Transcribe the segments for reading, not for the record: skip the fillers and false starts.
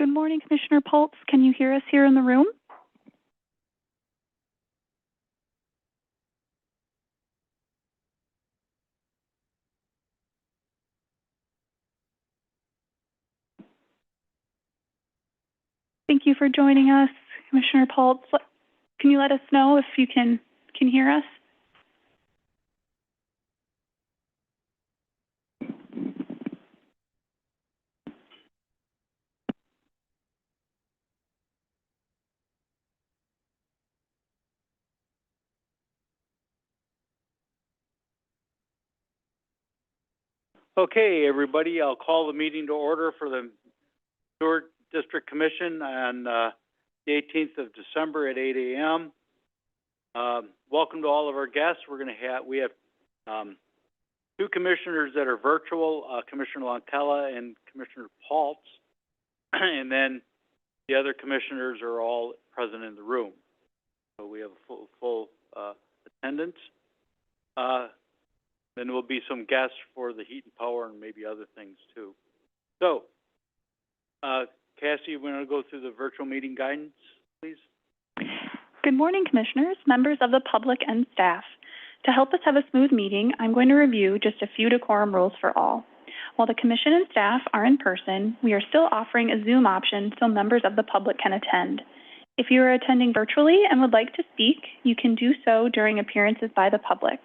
Good morning, Commissioner Pultz. Can you hear us here in the room? Thank you for joining us, Commissioner Pultz. Can you let us know if you can hear us? Okay, everybody, I'll call the meeting to order for the Sewer District Commission on the 18th of December at 8 a.m. Welcome to all of our guests. We have two commissioners that are virtual, Commissioner Loncella and Commissioner Pultz, and then the other commissioners are all present in the room. So we have a full attendance. Then there will be some guests for the heat and power and maybe other things too. So, Cassie, you want to go through the virtual meeting guidance, please? Good morning, Commissioners, members of the public, and staff. To help us have a smooth meeting, I'm going to review just a few decorum rules for all. While the Commission and staff are in person, we are still offering a Zoom option so members of the public can attend. If you are attending virtually and would like to speak, you can do so during appearances by the public.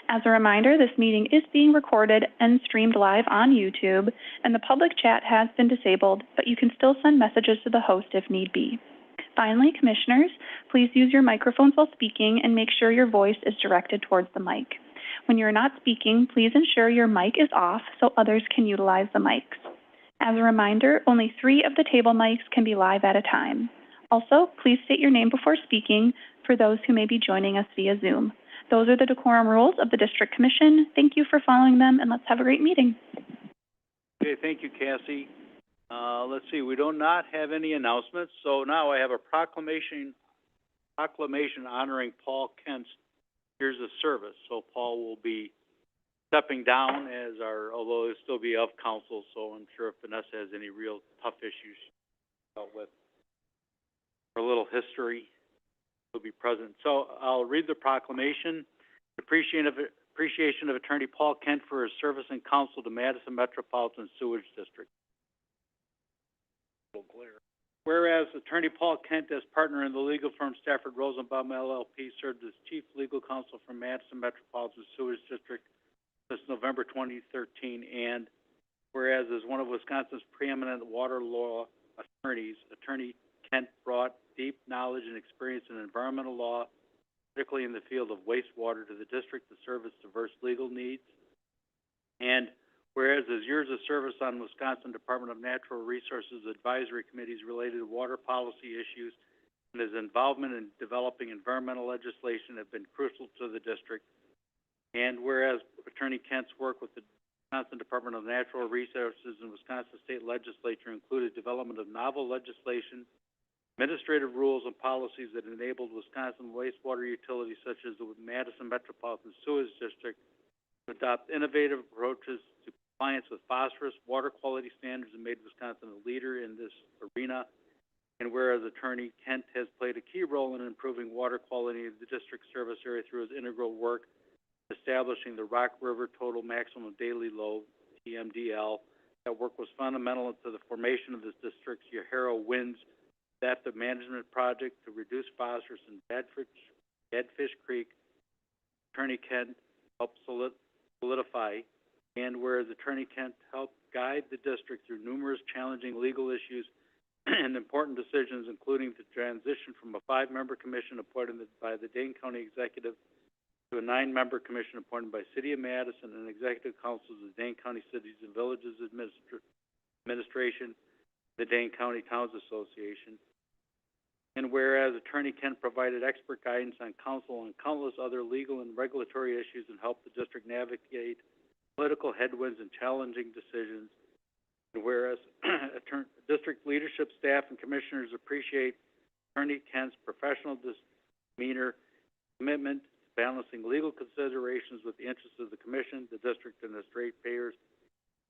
As a reminder, this meeting is being recorded and streamed live on YouTube, and the public chat has been disabled, but you can still send messages to the host if need be. Finally, Commissioners, please use your microphones while speaking and make sure your voice is directed towards the mic. When you're not speaking, please ensure your mic is off so others can utilize the mics. As a reminder, only 3 of the table mics can be live at a time. Also, please state your name before speaking for those who may be joining us via Zoom. Those are the decorum rules of the District Commission. Thank you for following them, and let's have a great meeting. Okay, thank you, Cassie. Let's see, we do not have any announcements, so now I have a proclamation honoring Paul Kent's years of service. So Paul will be stepping down as although he'll still be of council, so I'm sure if Vanessa has any real tough issues she's dealt with. For a little history, will be present. So I'll read the proclamation. Appreciation of Attorney Paul Kent for his service in council to Madison Metropolitan Sewerage District. Whereas Attorney Paul Kent, as partner in the legal firm Stafford Rosenbaum LLP, served as Chief Legal Counsel for Madison Metropolitan Sewerage District since November 2013, and whereas as one of Wisconsin's preeminent water law attorneys, Attorney Kent brought deep knowledge and experience in environmental law, particularly in the field of wastewater, to the district to serve its diverse legal needs. And whereas his years of service on Wisconsin Department of Natural Resources advisory committees related to water policy issues and his involvement in developing environmental legislation have been crucial to the district. And whereas Attorney Kent's work with the Wisconsin Department of Natural Resources and Wisconsin State Legislature included development of novel legislation, administrative rules and policies that enabled Wisconsin wastewater utilities such as the Madison Metropolitan Sewerage District to adopt innovative approaches to compliance with phosphorus water quality standards and made Wisconsin a leader in this arena. And whereas Attorney Kent has played a key role in improving water quality in the district service area through his integral work establishing the Rock River Total Maximum Daily Load, TMDL. That work was fundamental to the formation of this district's Yahara Winds Adaptive Management Project to reduce phosphorus in Deadfish Creek. Attorney Kent helped solidify, and whereas Attorney Kent helped guide the district through numerous challenging legal issues and important decisions, including the transition from a 5-member commission appointed by the Dane County Executive to a 9-member commission appointed by City of Madison and Executive Council of the Dane County Cities and Villages Administration, the Dane County Towns Association. And whereas Attorney Kent provided expert guidance on council and countless other legal and regulatory issues and helped the district navigate political headwinds and challenging decisions. And whereas district leadership, staff, and commissioners appreciate Attorney Kent's professional demeanor, commitment to balancing legal considerations with the interests of the commission, the district, and its ratepayers.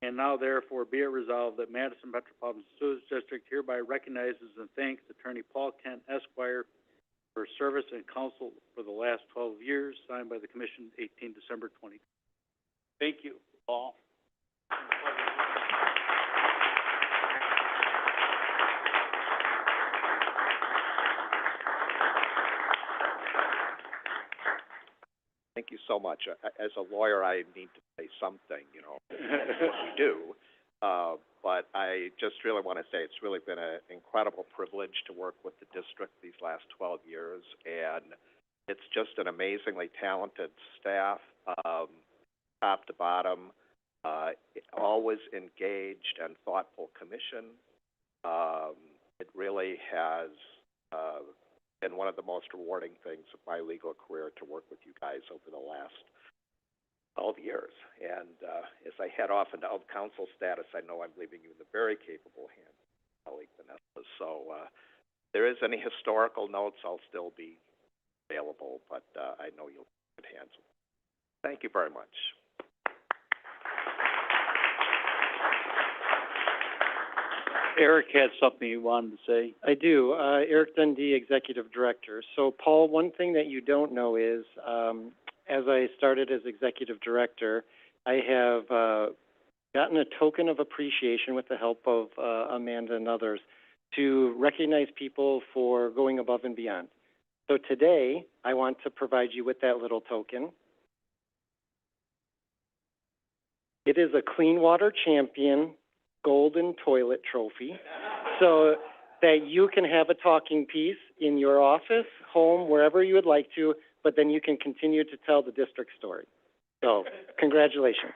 And now therefore be it resolved that Madison Metropolitan Sewage District hereby recognizes and thanks Attorney Paul Kent Esquire for service and counsel for the last 12 years, signed by the Commission 18 December 20. Thank you, Paul. Thank you so much. As a lawyer, I need to say something, you know, that's what we do. But I just really want to say it's really been an incredible privilege to work with the district these last 12 years, and it's just an amazingly talented staff, top to bottom, always engaged and thoughtful commission. It really has been one of the most rewarding things of my legal career to work with you guys over the last 12 years. And as I head off into out-counsel status, I know I'm leaving you in the very capable hands of colleague Vanessa. So if there is any historical notes, I'll still be available, but I know you'll be in good hands. Thank you very much. Eric had something he wanted to say. I do. Eric Dundee, Executive Director. So, Paul, one thing that you don't know is, as I started as Executive Director, I have gotten a token of appreciation with the help of Amanda and others to recognize people for going above and beyond. So today, I want to provide you with that little token. It is a Clean Water Champion Golden Toilet Trophy, so that you can have a talking piece in your office, home, wherever you would like to, but then you can continue to tell the district story. So, congratulations.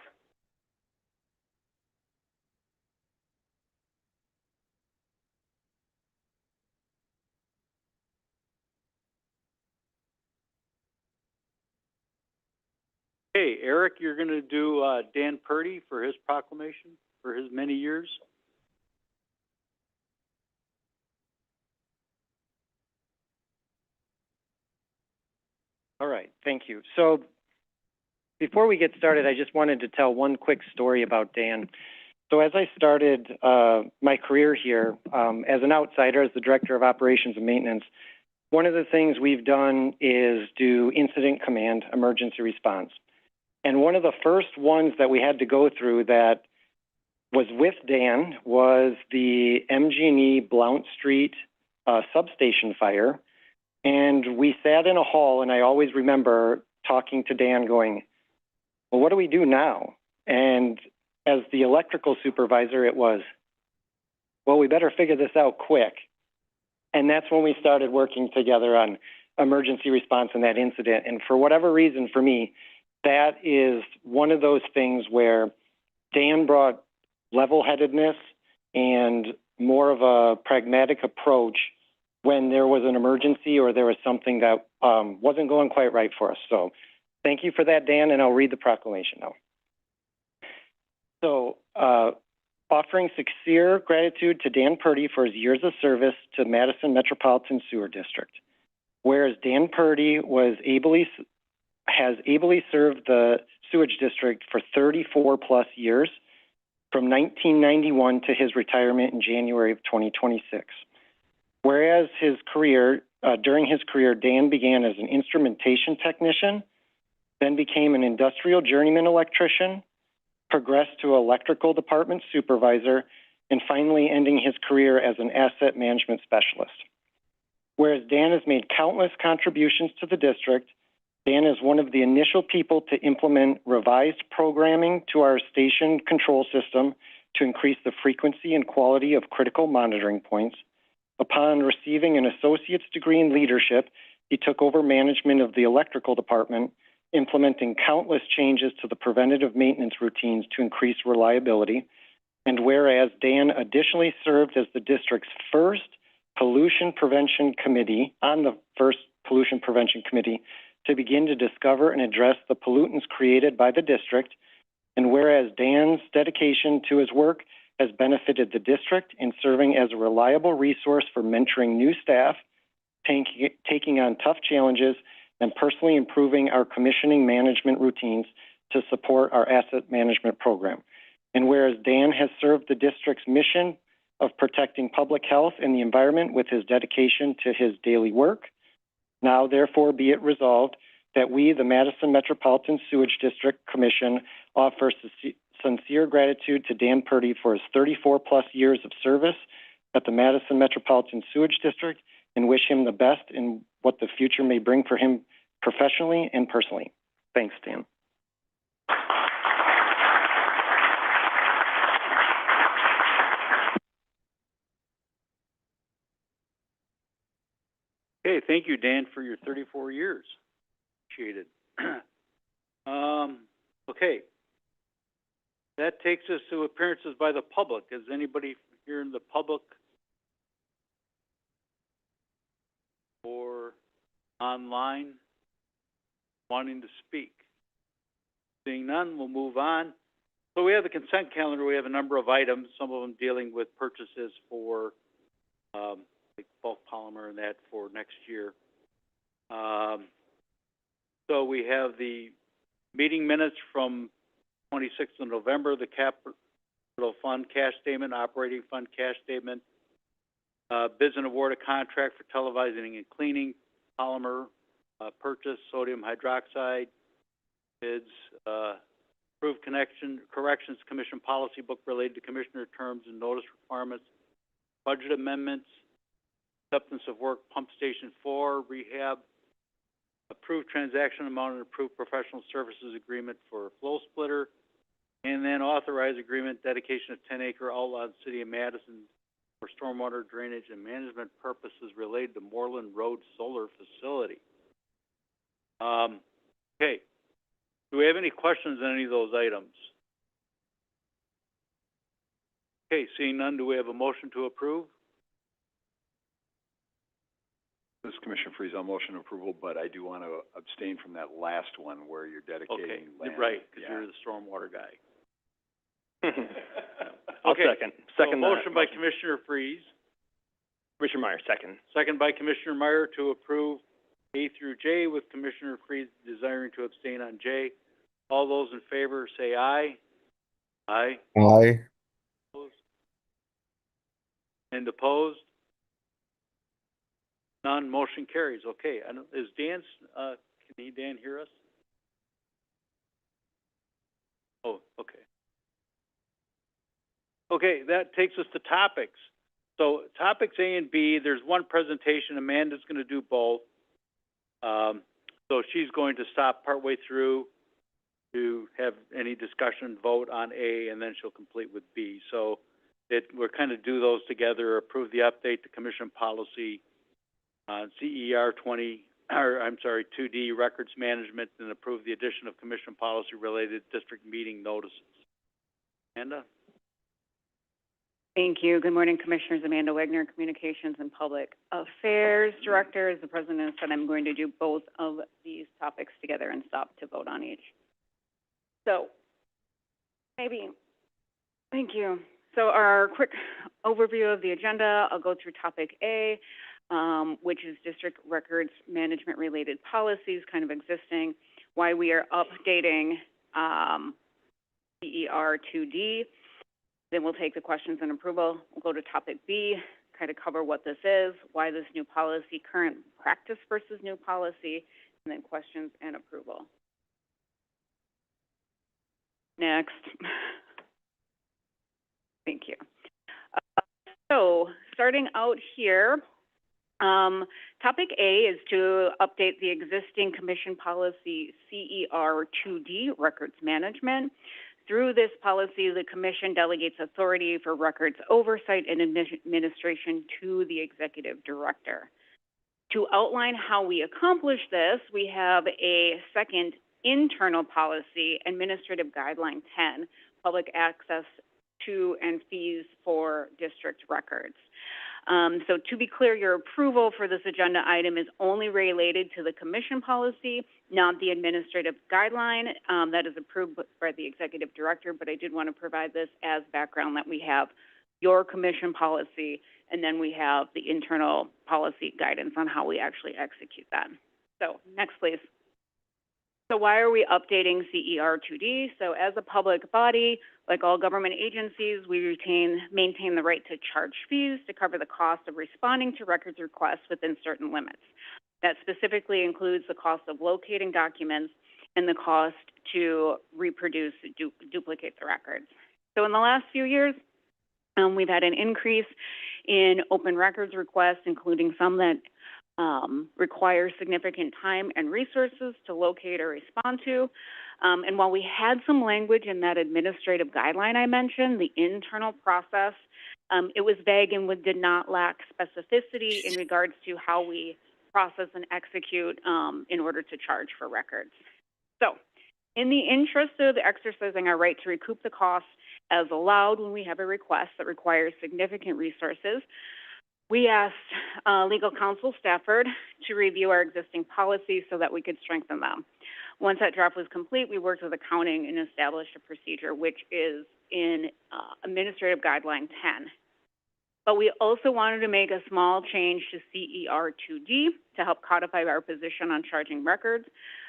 Hey, Eric, you're going to do Dan Purdy for his proclamation for his many years. All right, thank you. So, before we get started, I just wanted to tell one quick story about Dan. So as I started my career here, as an outsider, as the Director of Operations and Maintenance, one of the things we've done is do incident command, emergency response. And one of the first ones that we had to go through that was with Dan was the MG&E Blount Street substation fire. And we sat in a hall, and I always remember talking to Dan going, well, what do we do now? And as the electrical supervisor, it was, well, we better figure this out quick. And that's when we started working together on emergency response in that incident. And for whatever reason, for me, that is one of those things where Dan brought level-headedness and more of a pragmatic approach when there was an emergency or there was something that wasn't going quite right for us. So thank you for that, Dan, and I'll read the proclamation now. So, offering sincere gratitude to Dan Purdy for his years of service to Madison Metropolitan Sewer District. Whereas Dan Purdy has ably served the sewage district for 34 plus years, from 1991 to his retirement in January of 2026. Whereas during his career, Dan began as an instrumentation technician, then became an industrial journeyman electrician, progressed to electrical department supervisor, and finally ending his career as an asset management specialist. Whereas Dan has made countless contributions to the district, Dan is one of the initial people to implement revised programming to our station control system to increase the frequency and quality of critical monitoring points. Upon receiving an associate's degree in leadership, he took over management of the electrical department, implementing countless changes to the preventative maintenance routines to increase reliability. And whereas Dan additionally served as the district's first pollution prevention committee, to begin to discover and address the pollutants created by the district. And whereas Dan's dedication to his work has benefited the district in serving as a reliable resource for mentoring new staff, taking on tough challenges, and personally improving our commissioning management routines to support our asset management program. And whereas Dan has served the district's mission of protecting public health and the environment with his dedication to his daily work, now therefore be it resolved that we, the Madison Metropolitan Sewage District Commission, offer sincere gratitude to Dan Purdy for his 34-plus years of service at the Madison Metropolitan Sewage District and wish him the best in what the future may bring for him professionally and personally. Thanks, Dan. Okay, thank you, Dan, for your 34 years. Appreciate it. Okay. That takes us to appearances by the public. Is anybody here in the public or online wanting to speak? Seeing none, we'll move on. So we have the consent calendar. We have a number of items, some of them dealing with purchases for like bulk polymer and that for next year. So we have the meeting minutes from 26th of November, the capital fund cash statement, operating fund cash statement, bids and award a contract for televising and cleaning, polymer purchase, sodium hydroxide, bids, approved corrections commission policy book related to commissioner terms and notice requirements, budget amendments, acceptance of work pump station 4, rehab, approved transaction amount and approved professional services agreement for flow splitter, and then authorized agreement dedication of 10-acre outlot in the city of Madison for stormwater drainage and management purposes related to Moreland Road Solar Facility. Okay. Do we have any questions on any of those items? Okay, seeing none, do we have a motion to approve? This is Commissioner Freeze, on motion approval, but I do want to abstain from that last one where you're dedicating land. Right, because you're the stormwater guy. I'll Okay, second. So motion by Commissioner Freeze. Commissioner Meyer, second. Second by Commissioner Meyer to approve A through J, with Commissioner Freeze desiring to abstain on J. All those in favor say aye. Aye. Aye. Opposed? And opposed? None, motion carries. Okay, is Dan, can Dan hear us? Oh, okay. Okay, that takes us to topics. So topics A and B, there's one presentation. Amanda's going to do both. So she's going to stop partway through to have any discussion, vote on A, and then she'll complete with B. So we're kind of do those together, approve the update to commission policy on CER 2D records management, and approve the addition of commission policy related district meeting notices. Amanda? Thank you. Good morning, Commissioners. Amanda Wagner, Communications and Public Affairs Director. As the President said, I'm going to do both of these topics together and stop to vote on each. So, thank you. So our quick overview of the agenda, I'll go through topic A, which is district records management related policies kind of existing, why we are updating CER 2D. Then we'll take the questions and approval. We'll go to topic B, kind of cover what this is, why this new policy, current practice versus new policy, and then questions and approval. Next. Thank you. So starting out here, topic A is to update the existing commission policy CER 2D, records management. Through this policy, the commission delegates authority for records oversight and administration to the executive director. To outline how we accomplish this, we have a second internal policy, Administrative Guideline 10, public access to and fees for district records. So to be clear, your approval for this agenda item is only related to the commission policy, not the administrative guideline that is approved by the executive director, but I did want to provide this as background that we have your commission policy, and then we have the internal policy guidance on how we actually execute that. So next, please. So why are we updating CER2D? So as a public body, like all government agencies, we maintain the right to charge fees to cover the cost of responding to records requests within certain limits. That specifically includes the cost of locating documents and the cost to reproduce, duplicate the records. So in the last few years, we've had an increase in open records requests, including some that require significant time and resources to locate or respond to. And while we had some language in that administrative guideline I mentioned, the internal process, it was vague and did not lack specificity in regards to how we process and execute in order to charge for records. So, in the interest of exercising our right to recoup the costs as allowed when we have a request that requires significant resources, we asked legal counsel Stafford to review our existing policies so that we could strengthen them. Once that draft was complete, we worked with accounting and established a procedure, which is in Administrative Guideline 10. But we also wanted to make a small change to CER2D to help codify our position on charging records.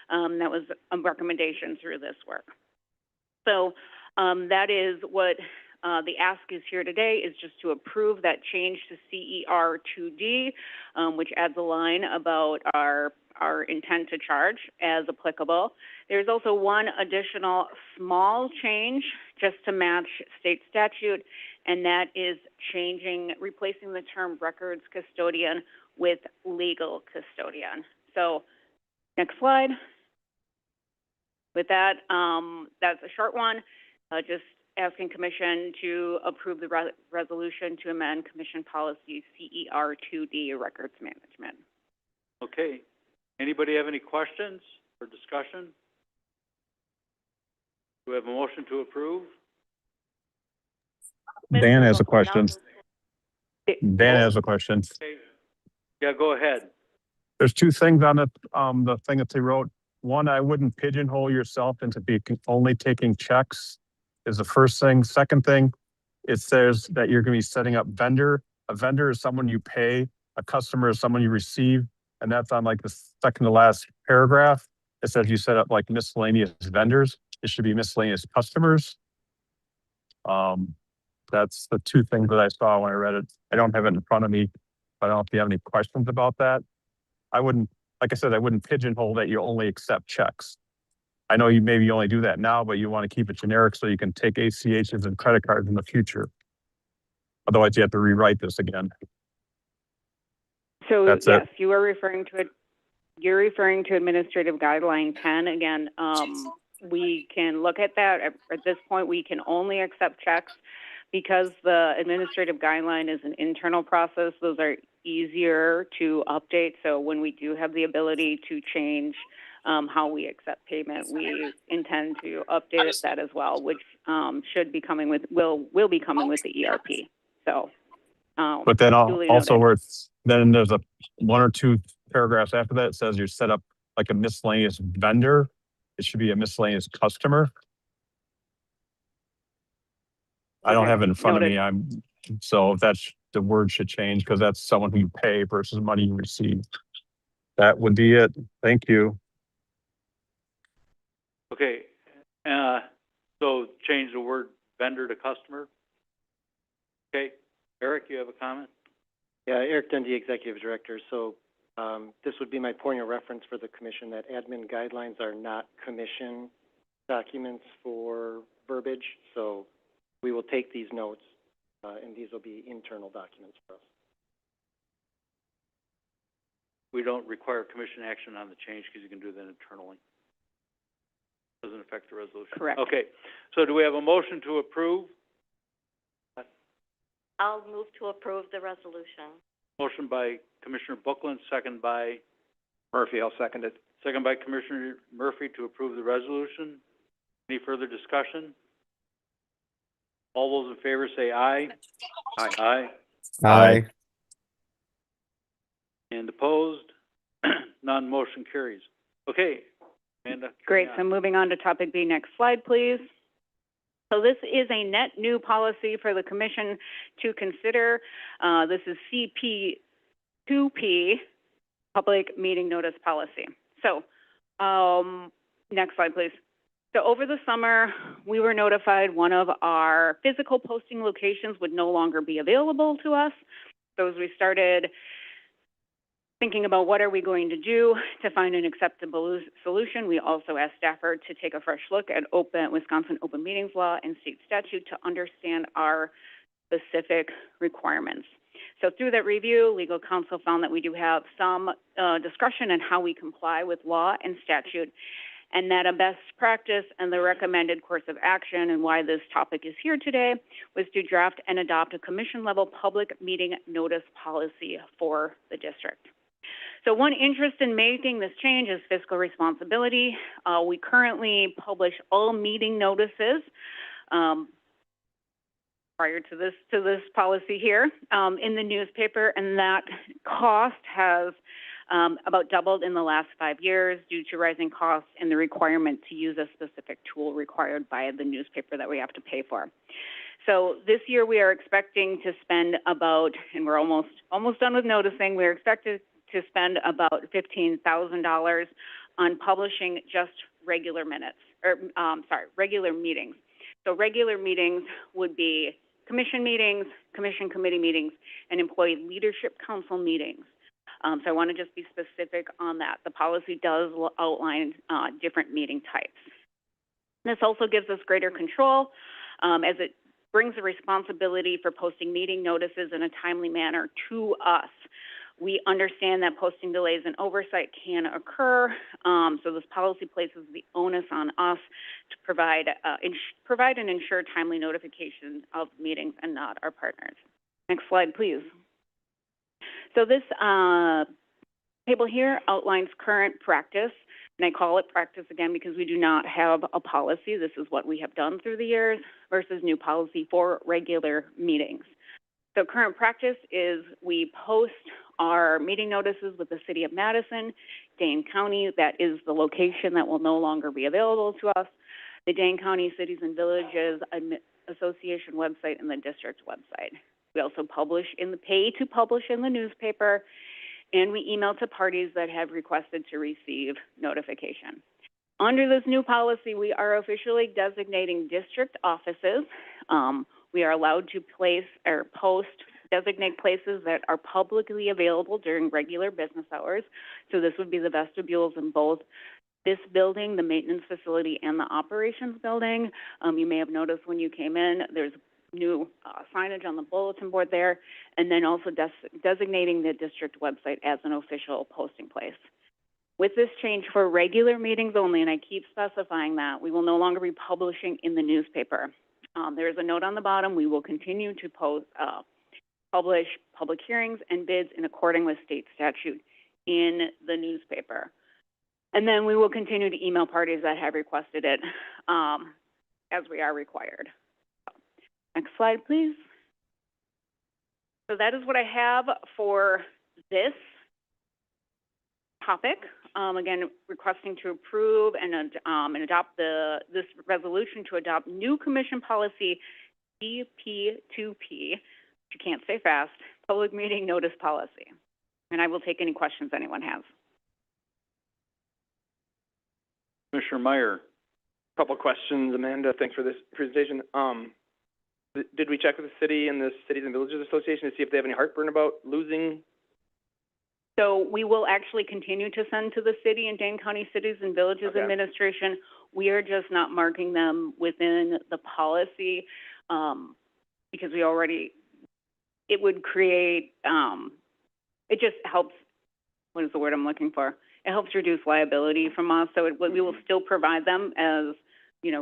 That was a recommendation through this work. So that is what the ask is here today, is just to approve that change to CER2D, which adds a line about our intent to charge as applicable. There's also one additional small change just to match state statute, and that is replacing the term records custodian with legal custodian. So next slide. With that, that's a short one. Just asking Commission to approve the resolution to amend Commission Policy CER2D, Records Management. Okay. Anybody have any questions or discussion? Do we have a motion to approve? Dan has a question. Dan has a question. Okay. Yeah, go ahead. There's two things on the thing that they wrote. One, I wouldn't pigeonhole yourself into only taking checks is the first thing. Second thing, it says that you're going to be setting up vendor. A vendor is someone you pay. A customer is someone you receive. And that's on like the second to last paragraph. It says you set up like miscellaneous vendors. It should be miscellaneous customers. That's the two things that I saw when I read it. I don't have it in front of me, but I don't know if you have any questions about that. I wouldn't, like I said, I wouldn't pigeonhole that you only accept checks. I know you maybe only do that now, but you want to keep it generic so you can take ACHs and credit cards in the future. Otherwise, you have to rewrite this again. So yes, you are referring to it. You're referring to Administrative Guideline 10. Again, we can look at that. At this point, we can only accept checks because the administrative guideline is an internal process. Those are easier to update. So when we do have the ability to change how we accept payment, we intend to update that as well, which should be coming with will be coming with the ERP. So, but then also where then there's a one or two paragraphs after that, it says you're set up like a miscellaneous vendor. It should be a miscellaneous customer. I don't have it in front of me. So that's the word should change because that's someone who you pay versus money you receive. That would be it. Thank you. Okay. So change the word vendor to customer. Okay. Eric, you have a comment? Yeah, Eric Dundee, Executive Director. So this would be my point of reference for the Commission that admin guidelines are not Commission documents for verbiage. So we will take these notes, and these will be internal documents for us. We don't require Commission action on the change because you can do that internally. Doesn't affect the resolution. Correct. Okay. So do we have a motion to approve? I'll move to approve the resolution. Motion by Commissioner Bookland, second by Murphy, I'll second it. Second by Commissioner Murphy to approve the resolution. Any further discussion? All those in favor say aye. Aye. Aye. Aye. And opposed? None. Motion carries. Okay. Amanda. Great. So moving on to topic B. Next slide, please. So this is a net new policy for the Commission to consider. This is CP2P, Public Meeting Notice Policy. So Next slide, please. So over the summer, we were notified one of our physical posting locations would no longer be available to us. So as we started thinking about what are we going to do to find an acceptable solution, we also asked staffers to take a fresh look at Wisconsin open meetings law and state statute to understand our specific requirements. So through that review, legal counsel found that we do have some discretion in how we comply with law and statute, and that a best practice and the recommended course of action, and why this topic is here today, was to draft and adopt a commission-level public meeting notice policy for the district. So one interest in making this change is fiscal responsibility. We currently publish all meeting notices prior to this policy here in the newspaper, and that cost has about doubled in the last 5 years due to rising costs and the requirement to use a specific tool required by the newspaper that we have to pay for. So this year we are expecting to spend about, and we're almost done with noticing, we're expected to spend about $15,000 on publishing just regular minutes, regular meetings. So regular meetings would be commission meetings, commission committee meetings, and employee leadership council meetings. So I want to just be specific on that. The policy does outline different meeting types. This also gives us greater control as it brings the responsibility for posting meeting notices in a timely manner to us. We understand that posting delays and oversight can occur, so this policy places the onus on us to provide and ensure timely notification of meetings and not our partners. Next slide, please. So this table here outlines current practice, and I call it practice again because we do not have a policy. This is what we have done through the years versus new policy for regular meetings. So current practice is we post our meeting notices with the City of Madison, Dane County, that is the location that will no longer be available to us, the Dane County Cities and Villages Association website, and the district website. We also pay to publish in the newspaper, and we email to parties that have requested to receive notification. Under this new policy, we are officially designating district offices. We are allowed to designate places that are publicly available during regular business hours. So this would be the vestibules in both this building, the maintenance facility, and the operations building. You may have noticed when you came in, there's new signage on the bulletin board there, and then also designating the district website as an official posting place. With this change for regular meetings only, and I keep specifying that, we will no longer be publishing in the newspaper. There is a note on the bottom. We will continue to publish public hearings and bids in accordance with state statute in the newspaper. And then we will continue to email parties that have requested it as we are required. Next slide, please. So that is what I have for this topic. Again, requesting to approve and adopt this resolution to adopt new commission policy CP2P, which you can't say fast, public meeting notice policy. And I will take any questions anyone has. Commissioner Meyer. Couple questions, Amanda. Thanks for this presentation. Did we check with the city and the Cities and Villages Association to see if they have any heartburn about losing? So we will actually continue to send to the city and Dane County Cities and Villages Administration. We are just not marking them within the policy because it would create, it just helps, what is the word I'm looking for? It helps reduce liability from us. So we will still provide them as,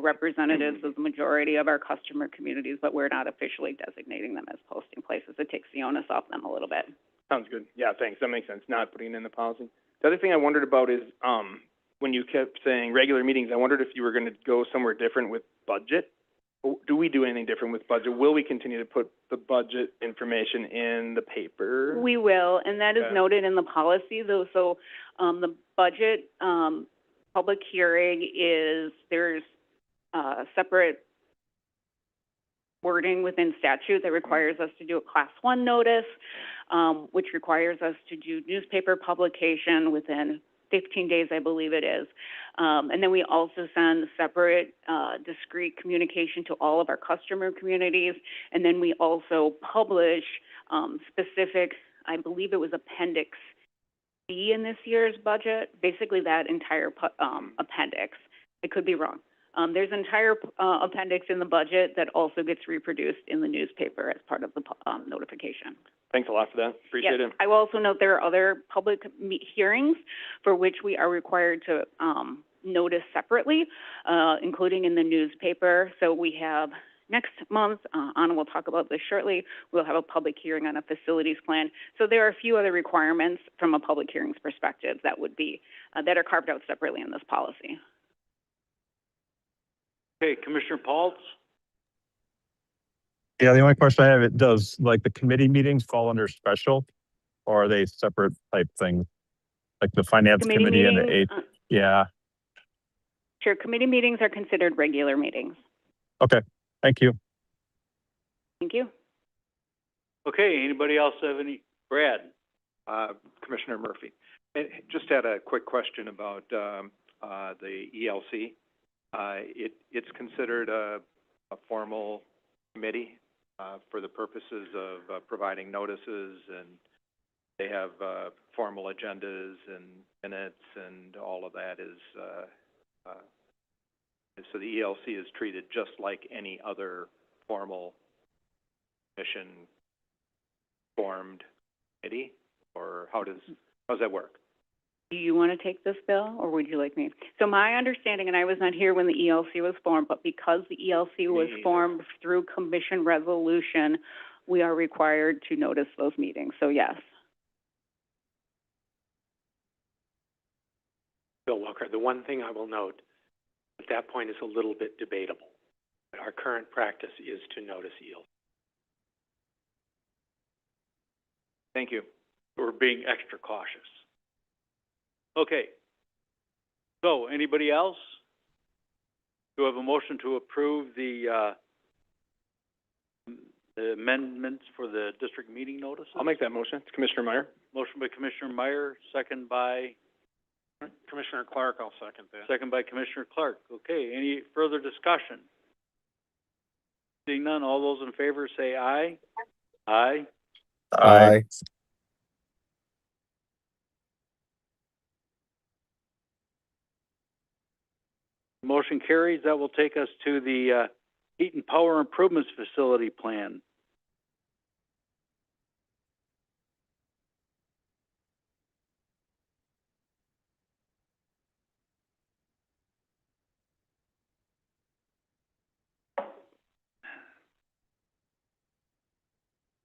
representatives of the majority of our customer communities, but we're not officially designating them as posting places. It takes the onus off them a little bit. Sounds good. Yeah, thanks. That makes sense, not putting it in the policy. The other thing I wondered about is when you kept saying regular meetings, I wondered if you were going to go somewhere different with budget. Do we do anything different with budget? Will we continue to put the budget information in the paper? We will, and that is noted in the policy, though. So the budget public hearing there's separate wording within statute that requires us to do a Class 1 notice, which requires us to do newspaper publication within 15 days, I believe it is. And then we also send separate, discrete communication to all of our customer communities. And then we also publish, specific, I believe it was Appendix B in this year's budget, basically that entire, appendix. I could be wrong. There's an entire, appendix in the budget that also gets reproduced in the newspaper as part of the, notification. Thanks a lot for that. Appreciate Yes. it. I will also note there are other public hearings for which we are required to notice separately, including in the newspaper. So we have next month, Anna will talk about this shortly, we'll have a public hearing on a facilities plan. So there are a few other requirements from a public hearings perspective that would be, that are carved out separately in this policy. Okay, Commissioner Pauls? Yeah, the only question I have, it does, like, the committee meetings fall under special, or are they separate type things? Like the finance committee and the meetings, yeah, sure, committee meetings are considered regular meetings. okay, thank you. Thank you. Okay, anybody else have any? Brad? Commissioner Murphy, just had a quick question about, the ELC. It's considered a formal committee, for the purposes of, providing notices, and they have, formal agendas and minutes, and all of that is, so the ELC is treated just like any other formal commission formed committee, or how's that work? Do you want to take this, Bill, or would you like me? So my understanding, and I was not here when the ELC was formed, but because the ELC was formed through commission resolution, we are required to notice those meetings, so yes. Bill Walker, the one thing I will note, at that point is a little bit debatable. But our current practice is to notice ELC. Thank you. We're being extra cautious. Okay. So, anybody else? Do we have a motion to approve the amendments for the district meeting notices? I'll make that motion. It's Commissioner Meyer. Motion by Commissioner Meyer, second by Commissioner Clark, I'll second that. second by Commissioner Clark. Okay, any further discussion? Seeing none, all those in favor say aye. Aye. Aye. Motion carries. That will take us to the Heat and Power Improvements Facility Plan.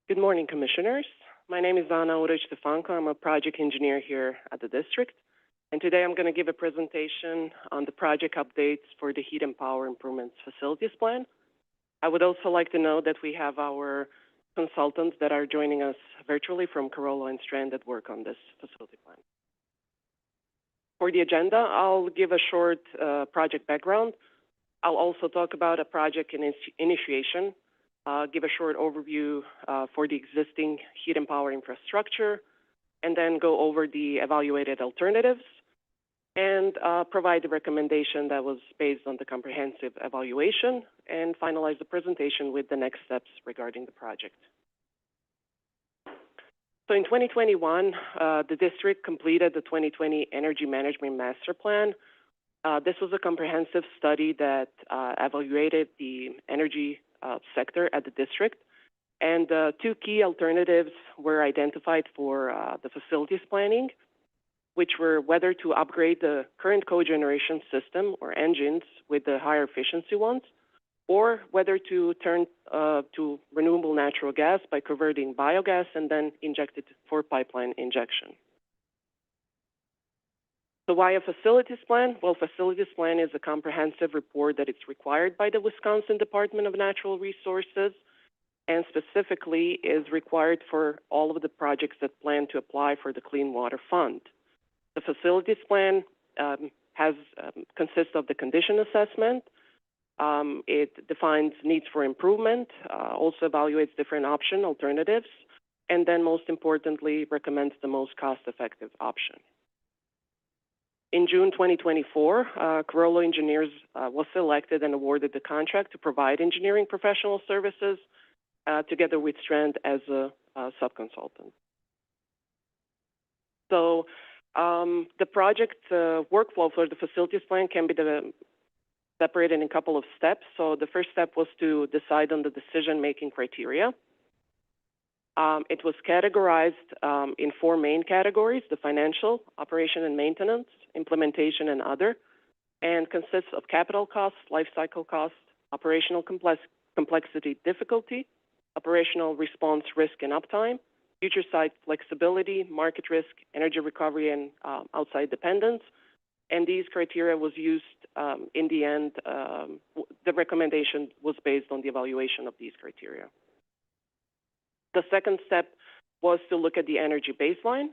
Good morning, Commissioners. My name is Anna Urich-Stefanko. I'm a project engineer here at the district. And today I'm going to give a presentation on the project updates for the Heat and Power Improvements Facilities Plan. I would also like to note that we have our consultants that are joining us virtually from Corolla and Strand that work on this facility plan. For the agenda, I'll give a short project background. I'll also talk about a project initiation, give a short overview for the existing heat and power infrastructure, and then go over the evaluated alternatives, and provide the recommendation that was based on the comprehensive evaluation, and finalize the presentation with the next steps regarding the project. So in 2021, the district completed the 2020 Energy Management Master Plan. This was a comprehensive study that evaluated the energy sector at the district, and two key alternatives were identified for the facilities planning, which were whether to upgrade the current cogeneration system or engines with the higher efficiency ones, or whether to turn to renewable natural gas by converting biogas and then inject it for pipeline injection. So why a facilities plan? Well, facilities plan is a comprehensive report that is required by the Wisconsin Department of Natural Resources, and specifically is required for all of the projects that plan to apply for the Clean Water Fund. The facilities plan consists of the condition assessment. It defines needs for improvement, also evaluates different alternatives, and then most importantly, recommends the most cost-effective option. In June 2024, Carollo Engineers was selected and awarded the contract to provide engineering professional services together with Strand as a subconsultant. So the project workflow for the facilities plan can be separated in a couple of steps. So the first step was to decide on the decision-making criteria. It was categorized in 4 main categories: the financial, operation and maintenance, implementation, and other, and consists of capital costs, life cycle costs, operational complexity difficulty, operational response risk and uptime, future site flexibility, market risk, energy recovery, and outside dependence. And these criteria was used in the end, the recommendation was based on the evaluation of these criteria. The second step was to look at the energy baseline.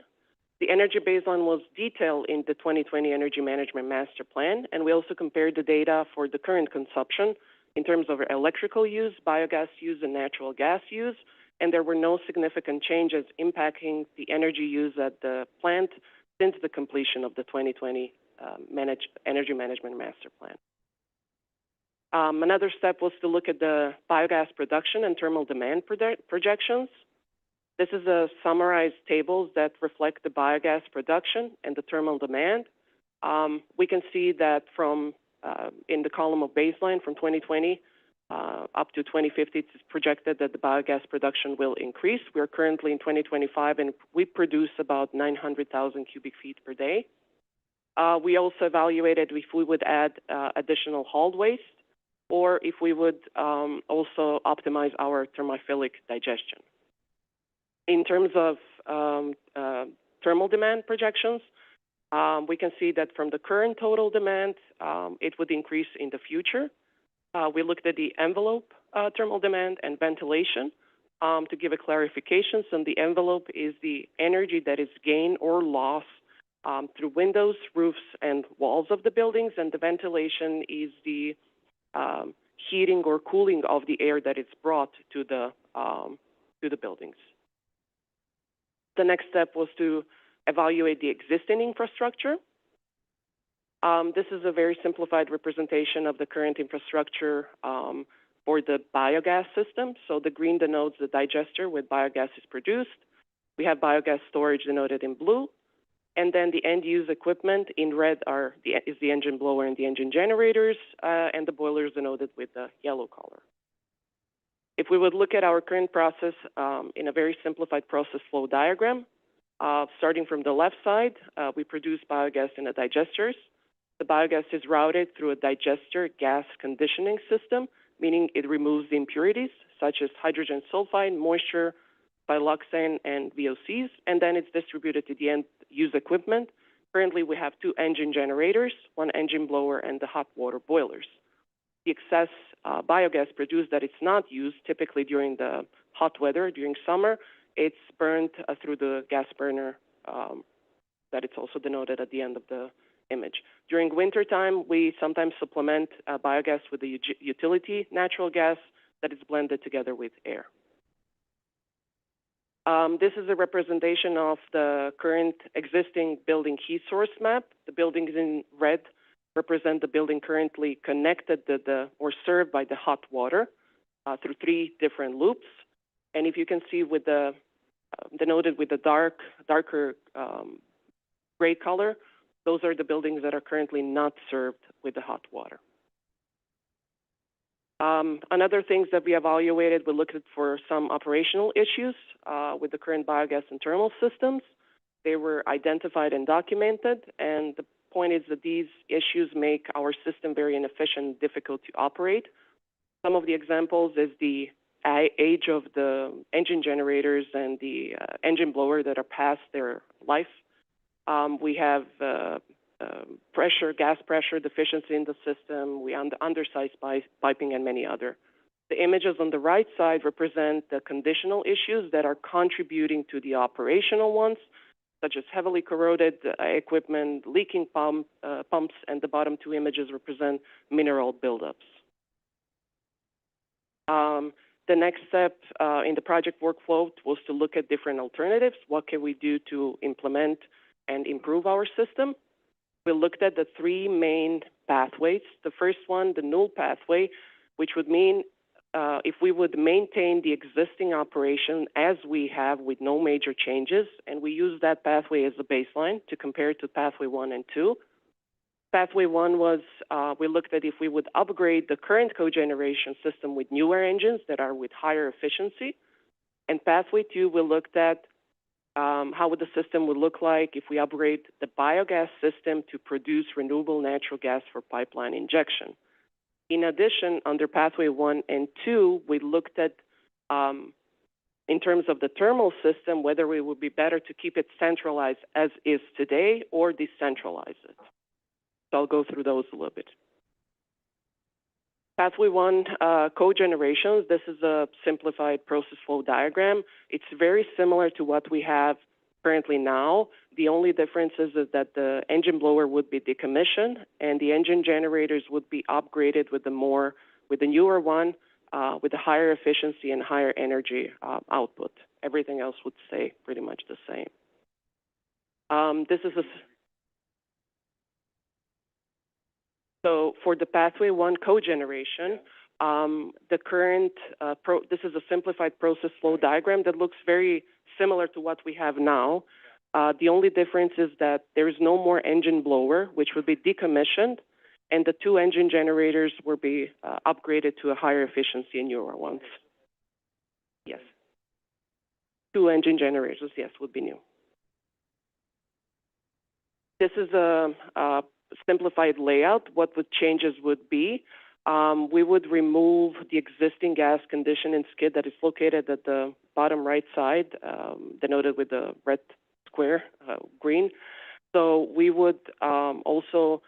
The energy baseline was detailed in the 2020 Energy Management Master Plan, and we also compared the data for the current consumption in terms of electrical use, biogas use, and natural gas use, and there were no significant changes impacting the energy use at the plant since the completion of the 2020 Energy Management Master Plan. Another step was to look at the biogas production and thermal demand projections. This is a summarized tables that reflect the biogas production and the thermal demand. We can see that from in the column of baseline from 2020 up to 2050, it's projected that the biogas production will increase. We are currently in 2025, and we produce about 900,000 cubic feet per day. We also evaluated if we would add additional hauled waste, or if we would also optimize our thermophilic digestion. In terms of thermal demand projections, we can see that from the current total demand, it would increase in the future. We looked at the envelope thermal demand and ventilation to give a clarification. So the envelope is the energy that is gained or lost through windows, roofs, and walls of the buildings, and the ventilation is the heating or cooling of the air that is brought to the buildings. The next step was to evaluate the existing infrastructure. This is a very simplified representation of the current infrastructure for the biogas system. So the green denotes the digester where biogas is produced. We have biogas storage denoted in blue. And then the end-use equipment in red is the engine blower and the engine generators, and the boilers denoted with the yellow color. If we would look at our current process in a very simplified process flow diagram, starting from the left side, we produce biogas in the digesters. The biogas is routed through a digester gas conditioning system, meaning it removes the impurities such as hydrogen sulfide, moisture, siloxane, and VOCs, and then it's distributed to the end-use equipment. Currently, we have 2 engine generators, 1 engine blower, and the hot water boilers. The excess biogas produced that it's not used, typically during the hot weather, during summer, it's burned through the gas burner that it's also denoted at the end of the image. During wintertime, we sometimes supplement biogas with the utility natural gas that is blended together with air. This is a representation of the current existing building heat source map. The buildings in red represent the building currently connected or served by the hot water through 3 different loops. And if you can see with the denoted with the darker gray color, those are the buildings that are currently not served with the hot water. Another things that we evaluated, we looked for some operational issues with the current biogas and thermal systems. They were identified and documented, and the point is that these issues make our system very inefficient and difficult to operate. Some of the examples is the age of the engine generators and the engine blower that are past their life. We have gas pressure deficiency in the system. We undersized piping and many other. The images on the right side represent the conditional issues that are contributing to the operational ones, such as heavily corroded equipment, leaking pumps, and the bottom 2 images represent mineral buildups. The next step in the project workflow was to look at different alternatives. What can we do to implement and improve our system? We looked at the three main pathways. The first one, the null pathway, which would mean if we would maintain the existing operation as we have with no major changes, and we use that pathway as a baseline to compare to pathway 1 and 2. Pathway 1 was, we looked at if we would upgrade the current cogeneration system with newer engines that are with higher efficiency. And pathway 2, we looked at how would the system would look like if we upgrade the biogas system to produce renewable natural gas for pipeline injection. In addition, under pathway 1 and 2, we looked at, in terms of the thermal system, whether it would be better to keep it centralized as is today or decentralize it. So I'll go through those a little bit. Pathway 1, cogenerations. This is a simplified process flow diagram. It's very similar to what we have currently now. The only difference is that the engine blower would be decommissioned and the engine generators would be upgraded with the newer one, with a higher efficiency and higher energy output. Everything else would stay pretty much the same. So for the pathway 1 cogeneration, the current, this is a simplified process flow diagram that looks very similar to what we have now. The only difference is that there is no more engine blower, which would be decommissioned, and the two engine generators will be upgraded to a higher efficiency and newer ones. Yes. Two engine generators, yes, would be new. This is a simplified layout. What the changes would be, we would remove the existing gas conditioning skid that is located at the bottom right side, denoted with the red square, green. So we would also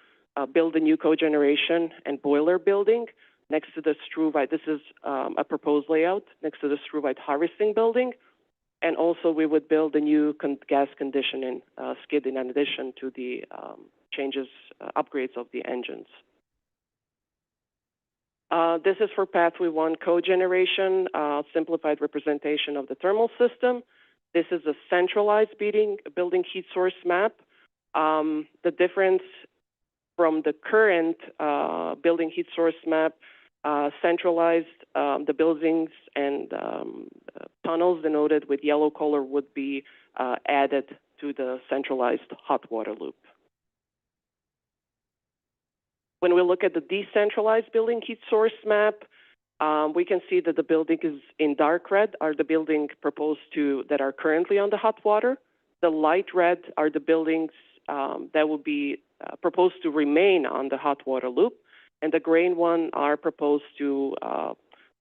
build a new cogeneration and boiler building next to the Struvite. This is a proposed layout next to the Struvite harvesting building. And also we would build a new gas conditioning skid in addition to the changes, upgrades of the engines. This is for pathway 1 cogeneration, simplified representation of the thermal system. This is a centralized building heat source map. The difference from the current building heat source map, centralized, the buildings and tunnels denoted with yellow color would be added to the centralized hot water loop. When we look at the decentralized building heat source map, we can see that the building is in dark red are the buildings proposed that are currently on the hot water. The light red are the buildings that will be proposed to remain on the hot water loop, and the gray one are proposed to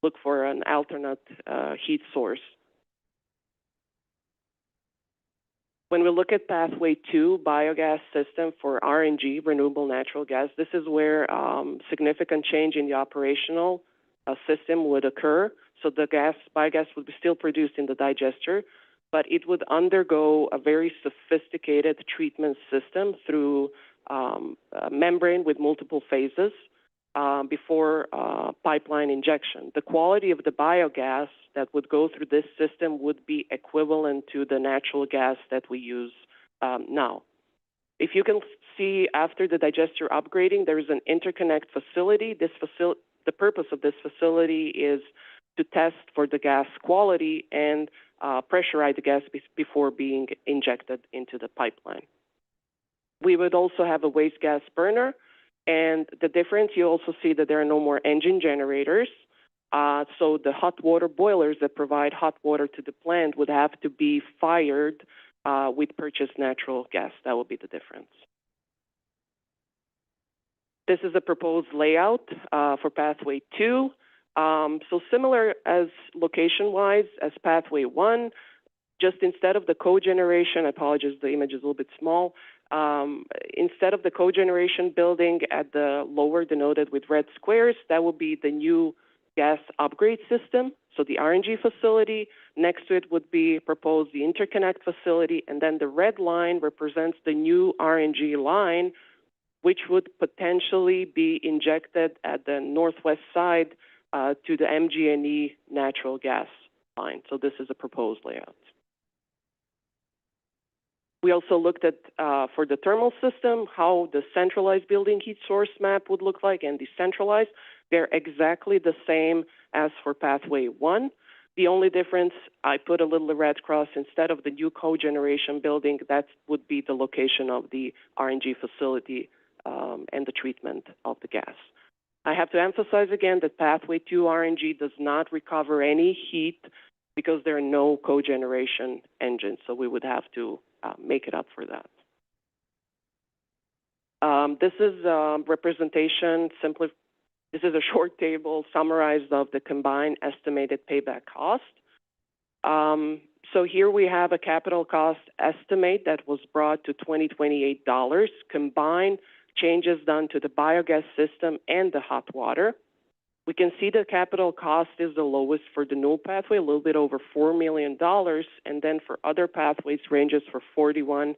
look for an alternate heat source. When we look at pathway 2, biogas system for RNG, renewable natural gas, this is where significant change in the operational system would occur. So the biogas would be still produced in the digester, but it would undergo a very sophisticated treatment system through a membrane with multiple phases before pipeline injection. The quality of the biogas that would go through this system would be equivalent to the natural gas that we use now. If you can see after the digester upgrading, there is an interconnect facility. The purpose of this facility is to test for the gas quality and pressurize the gas before being injected into the pipeline. We would also have a waste gas burner, and the difference, you also see that there are no more engine generators. So the hot water boilers that provide hot water to the plant would have to be fired with purchased natural gas. That would be the difference. This is a proposed layout for pathway 2. So similar as location-wise as pathway 1, just instead of the cogeneration, I apologize, the image is a little bit small. Instead of the cogeneration building at the lower denoted with red squares, that would be the new gas upgrade system. So the RNG facility, next to it would be proposed the interconnect facility, and then the red line represents the new RNG line, which would potentially be injected at the northwest side to the MG&E natural gas line. So this is a proposed layout. We also looked at, for the thermal system, how the centralized building heat source map would look like and decentralized. They're exactly the same as for pathway 1. The only difference, I put a little red cross instead of the new cogeneration building. That would be the location of the RNG facility and the treatment of the gas. I have to emphasize again that pathway 2 RNG does not recover any heat because there are no cogeneration engines, so we would have to make it up for that. This is representation, this is a short table summarized of the combined estimated payback cost. So here we have a capital cost estimate that was brought to $2028, combined changes done to the biogas system and the hot water. We can see the capital cost is the lowest for the null pathway, a little bit over $4 million, and then for other pathways ranges for $41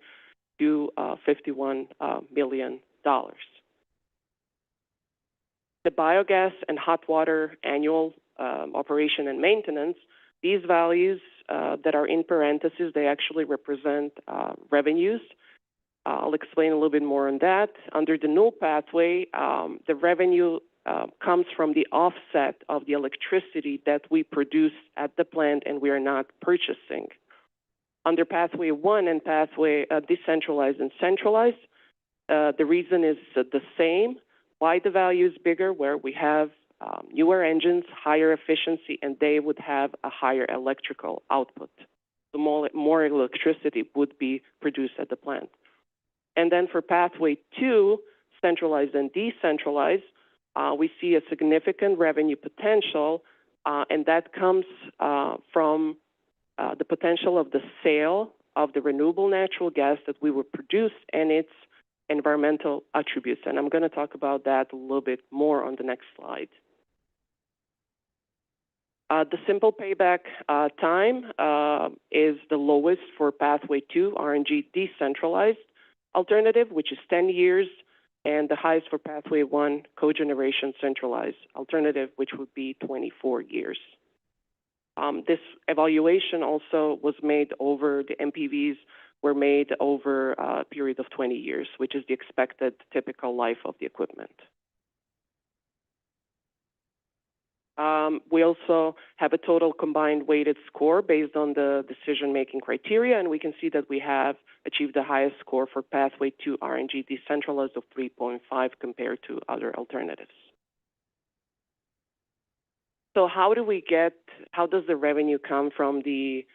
to $51 million. The biogas and hot water annual operation and maintenance, these values that are in parentheses, they actually represent revenues. I'll explain a little bit more on that. Under the null pathway, the revenue comes from the offset of the electricity that we produce at the plant and we are not purchasing. Under pathway 1 and pathway decentralized and centralized, the reason is the same. Why the value is bigger, where we have newer engines, higher efficiency, and they would have a higher electrical output. The more electricity would be produced at the plant. And then for pathway 2, centralized and decentralized, we see a significant revenue potential, and that comes from the potential of the sale of the renewable natural gas that we would produce and its environmental attributes. And I'm going to talk about that a little bit more on the next slide. The simple payback time is the lowest for pathway 2, RNG decentralized alternative, which is 10 years, and the highest for pathway 1, cogeneration centralized alternative, which would be 24 years. This evaluation also was made over, the MPVs were made over a period of 20 years, which is the expected typical life of the equipment. We also have a total combined weighted score based on the decision-making criteria, and we can see that we have achieved the highest score for pathway 2 RNG decentralized of 3.5 compared to other alternatives. So how does the revenue come from the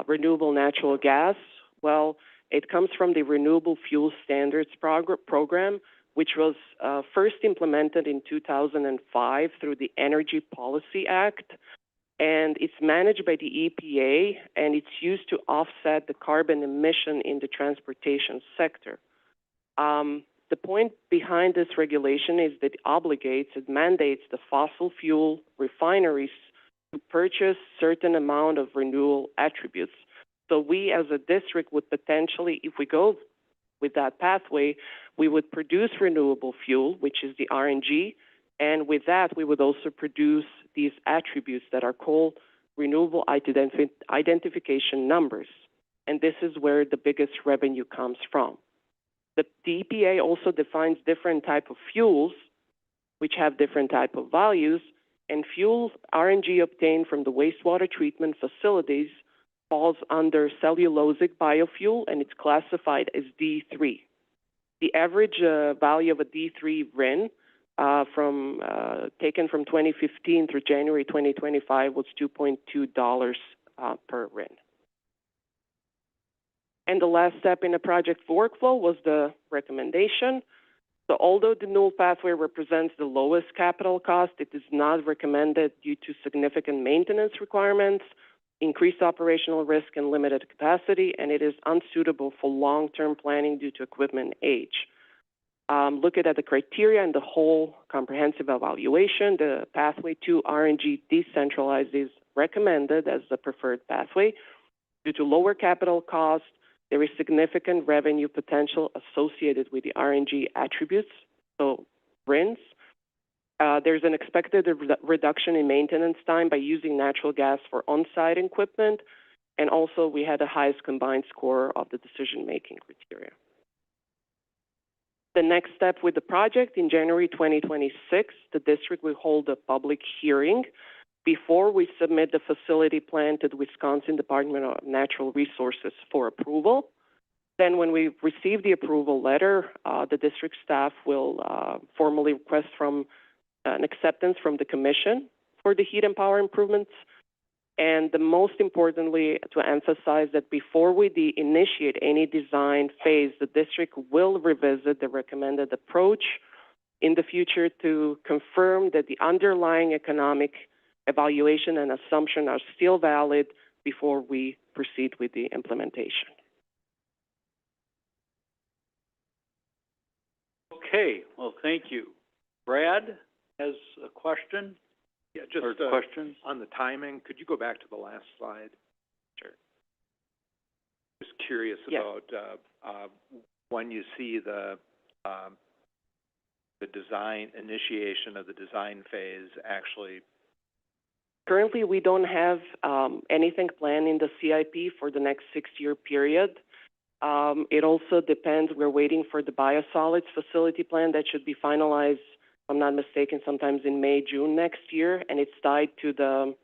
renewable natural gas? Well, it comes from the Renewable Fuel Standards program, which was first implemented in 2005 through the Energy Policy Act, and it's managed by the EPA, and it's used to offset the carbon emission in the transportation sector. The point behind this regulation is that it mandates the fossil fuel refineries to purchase certain amount of renewable attributes. So we as a district would potentially, if we go with that pathway, we would produce renewable fuel, which is the RNG, and with that, we would also produce these attributes that are called renewable identification numbers. And this is where the biggest revenue comes from. The EPA also defines different type of fuels, which have different type of values, and fuel RNG obtained from the wastewater treatment facilities falls under cellulosic biofuel, and it's classified as D3. The average value of a D3 RIN taken from 2015 through January 2025 was $2.2 per RIN. And the last step in the project workflow was the recommendation. So although the null pathway represents the lowest capital cost, it is not recommended due to significant maintenance requirements, increased operational risk, and limited capacity, and it is unsuitable for long-term planning due to equipment age. Looking at the criteria and the whole comprehensive evaluation, the pathway 2 RNG decentralized is recommended as the preferred pathway. Due to lower capital cost, there is significant revenue potential associated with the RNG attributes, so RINs. There's an expected reduction in maintenance time by using natural gas for on-site equipment, And also, we had the highest combined score of the decision-making criteria. The next step with the project, in January 2026, the district will hold a public hearing before we submit the facility plan to the Wisconsin Department of Natural Resources for approval. Then when we receive the approval letter, the district staff will formally request from an acceptance from the commission for the heat and power improvements. And the most importantly, to emphasize that before we initiate any design phase, the district will revisit the recommended approach in the future to confirm that the underlying economic evaluation and assumption are still valid before we proceed with the implementation. Okay, well, thank you. Brad has a question? Yeah, just Or questions? on the timing, could you go back to the last slide? Sure. Just curious Yeah. about when you see the design, initiation of the design phase actually. Currently, we don't have anything planned in the CIP for the next 6-year period. It also depends. We're waiting for the biosolids facility plan that should be finalized, if I'm not mistaken, sometimes in May, June next year, and it's tied to the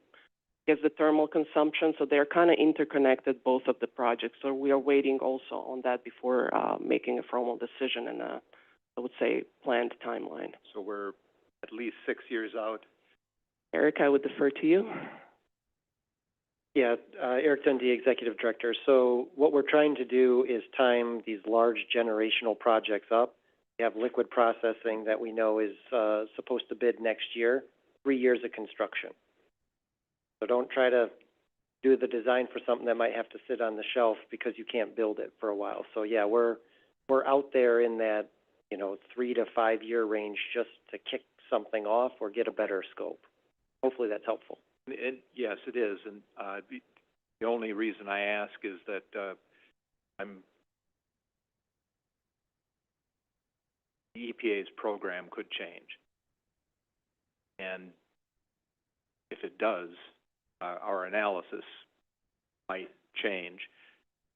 thermal consumption, so they're kind of interconnected, both of the projects. So we are waiting also on that before making a formal decision and I would say planned timeline. So we're at least 6 years out. Eric, I would defer to you. Yeah, Eric Dundee, Executive Director. So what we're trying to do is time these large generational projects up. We have liquid processing that we know is supposed to bid next year, 3 years of construction. So don't try to do the design for something that might have to sit on the shelf because you can't build it for a while. So yeah, we're out there in that, 3 to 5 year range just to kick something off or get a better scope. Hopefully that's helpful. And yes, it is. And the only reason I ask is that the EPA's program could change, and if it does, our analysis might change.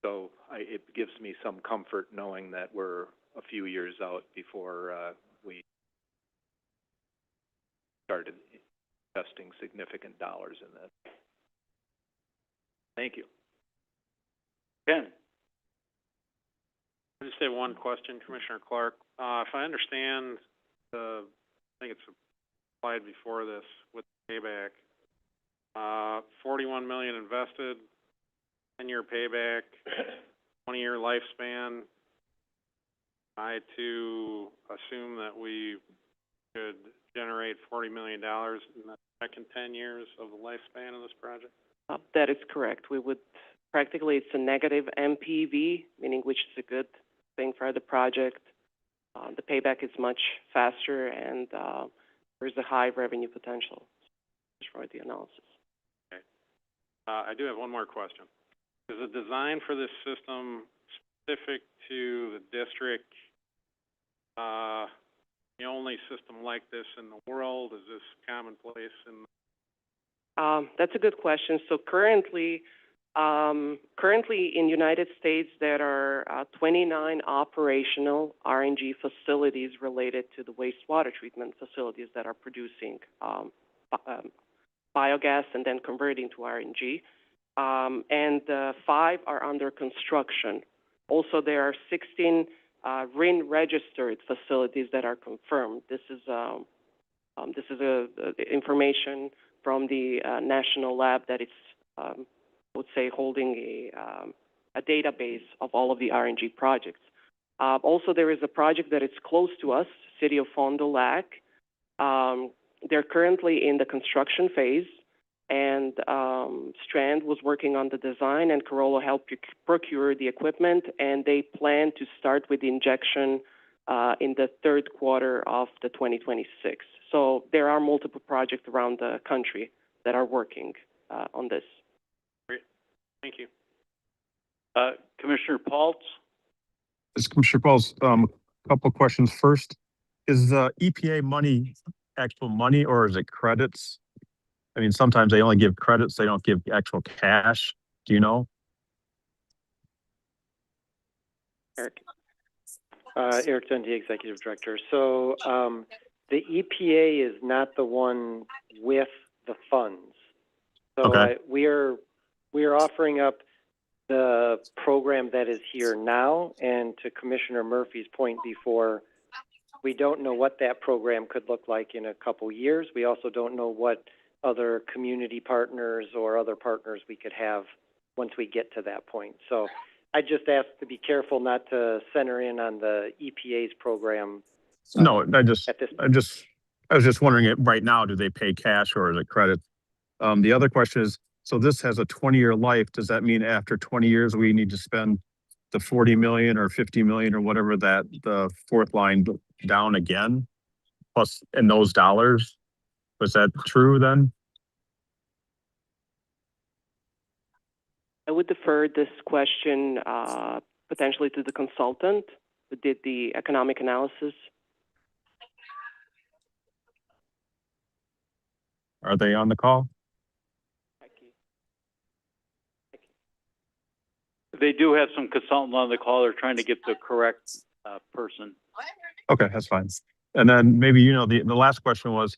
So it gives me some comfort knowing that we're a few years out before we started investing significant dollars in this. Thank you. Ken? I just have one question, Commissioner Clark. If I understand I think it's a slide before this with payback, $41 million invested, 10-year payback, 20-year lifespan. I to assume that we could generate $40 million in the second 10 years of the lifespan of this project? That is correct. We would practically, it's a negative MPV, meaning which is a good thing for the project. The payback is much faster, and there's a high revenue potential for the analysis. Okay. I do have one more question. Is the design for this system specific to the district the only system like this in the world? Is this commonplace in? That's a good question. So currently in United States, there are 29 operational RNG facilities related to the wastewater treatment facilities that are producing biogas and then converting to RNG. And 5 are under construction. Also, there are 16 RIN registered facilities that are confirmed. This is information from the national lab that is, I would say, holding a database of all of the RNG projects. Also, there is a project that is close to us, City of Fond du Lac. They're currently in the construction phase, and Strand was working on the design, and Corolla helped procure the equipment, and they plan to start with the injection in the third quarter of the 2026. So there are multiple projects around the country that are working on this. Great. Thank you. Commissioner Paltz? This is Commissioner Pauls. Couple questions. First, is the EPA money actual money or is it credits? I mean, sometimes they only give credits, they don't give actual cash. Do you know? Eric. Eric Dundee, Executive Director. So, the EPA is not the one with the funds. So Okay. we are offering up the program that is here now, and to Commissioner Murphy's point before, we don't know what that program could look like in a couple years. We also don't know what other community partners or other partners we could have once we get to that point. So I just ask to be careful not to center in on the EPA's program. No, I was just wondering, right now, do they pay cash or is it credit? The other question is, so this has a 20-year life. Does that mean after 20 years, we need to spend the 40 million or 50 million or whatever that the fourth line down again, plus in those dollars? Was that true then? I would defer this question potentially to the consultant who did the economic analysis. Are they on the call? They do have some consultant on the call. They're trying to get the correct person. Okay, that's fine. And then maybe, you know, the last question was,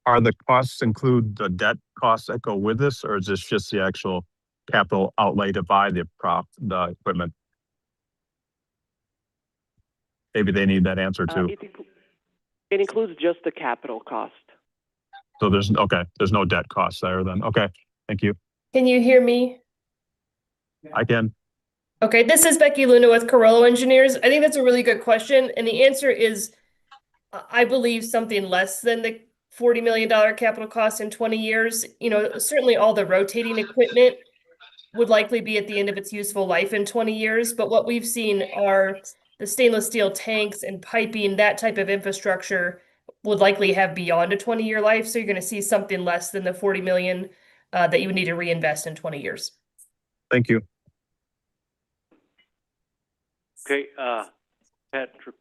are the costs include the debt costs that go with this, or is this just the actual capital outlay to buy the equipment? Maybe they need that answer too. It includes just the capital cost. So there's no debt costs there then. Okay, thank you. Can you hear me? I can. Okay, this is Becky Luna with Carollo Engineers. I think that's a really good question. And the answer is, I believe something less than the $40 million capital cost in 20 years. You know, certainly all the rotating equipment would likely be at the end of its useful life in 20 years. But what we've seen are the stainless steel tanks and piping, that type of infrastructure would likely have beyond a 20-year life. So you're going to see something less than the 40 million that you would need to reinvest in 20 years. Thank you. Okay, Patrick.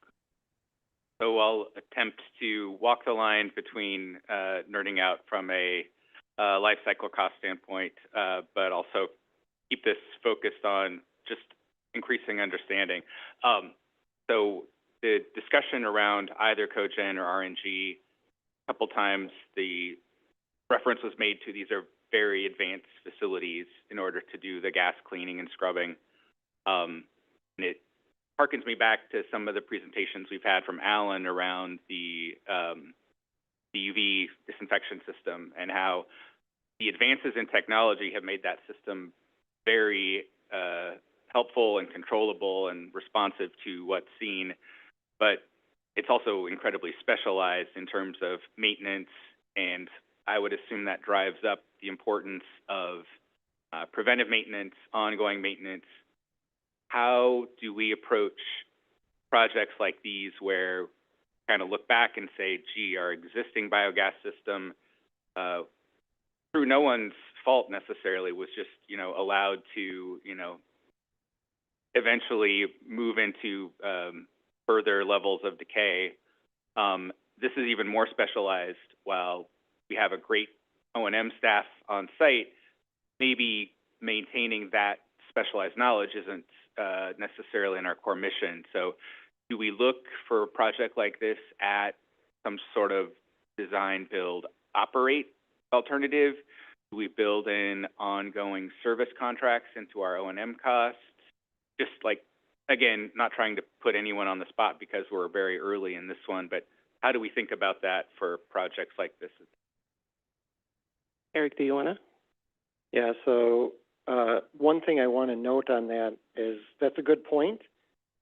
So I'll attempt to walk the line between nerding out from a life cycle cost standpoint, but also keep this focused on just increasing understanding. So the discussion around either cogen or RNG, a couple times the reference was made to these are very advanced facilities in order to do the gas cleaning and scrubbing. And it harkens me back to some of the presentations we've had from Alan around the UV disinfection system and how the advances in technology have made that system very helpful and controllable and responsive to what's seen, but it's also incredibly specialized in terms of maintenance, and I would assume that drives up the importance of preventive maintenance, ongoing maintenance. How do we approach projects like these where kind of look back and say, gee, our existing biogas system, through no one's fault necessarily, was just, you know, allowed to, you know, eventually move into further levels of decay. This is even more specialized. While we have a great O&M staff on site, maybe maintaining that specialized knowledge isn't necessarily in our core mission. So do we look for a project like this at some sort of design, build, operate alternative? Do we build in ongoing service contracts into our O&M costs? Just like, again, not trying to put anyone on the spot because we're very early in this one, but how do we think about that for projects like this? Eric, do you want to? Yeah, so one thing I want to note on that is that's a good point,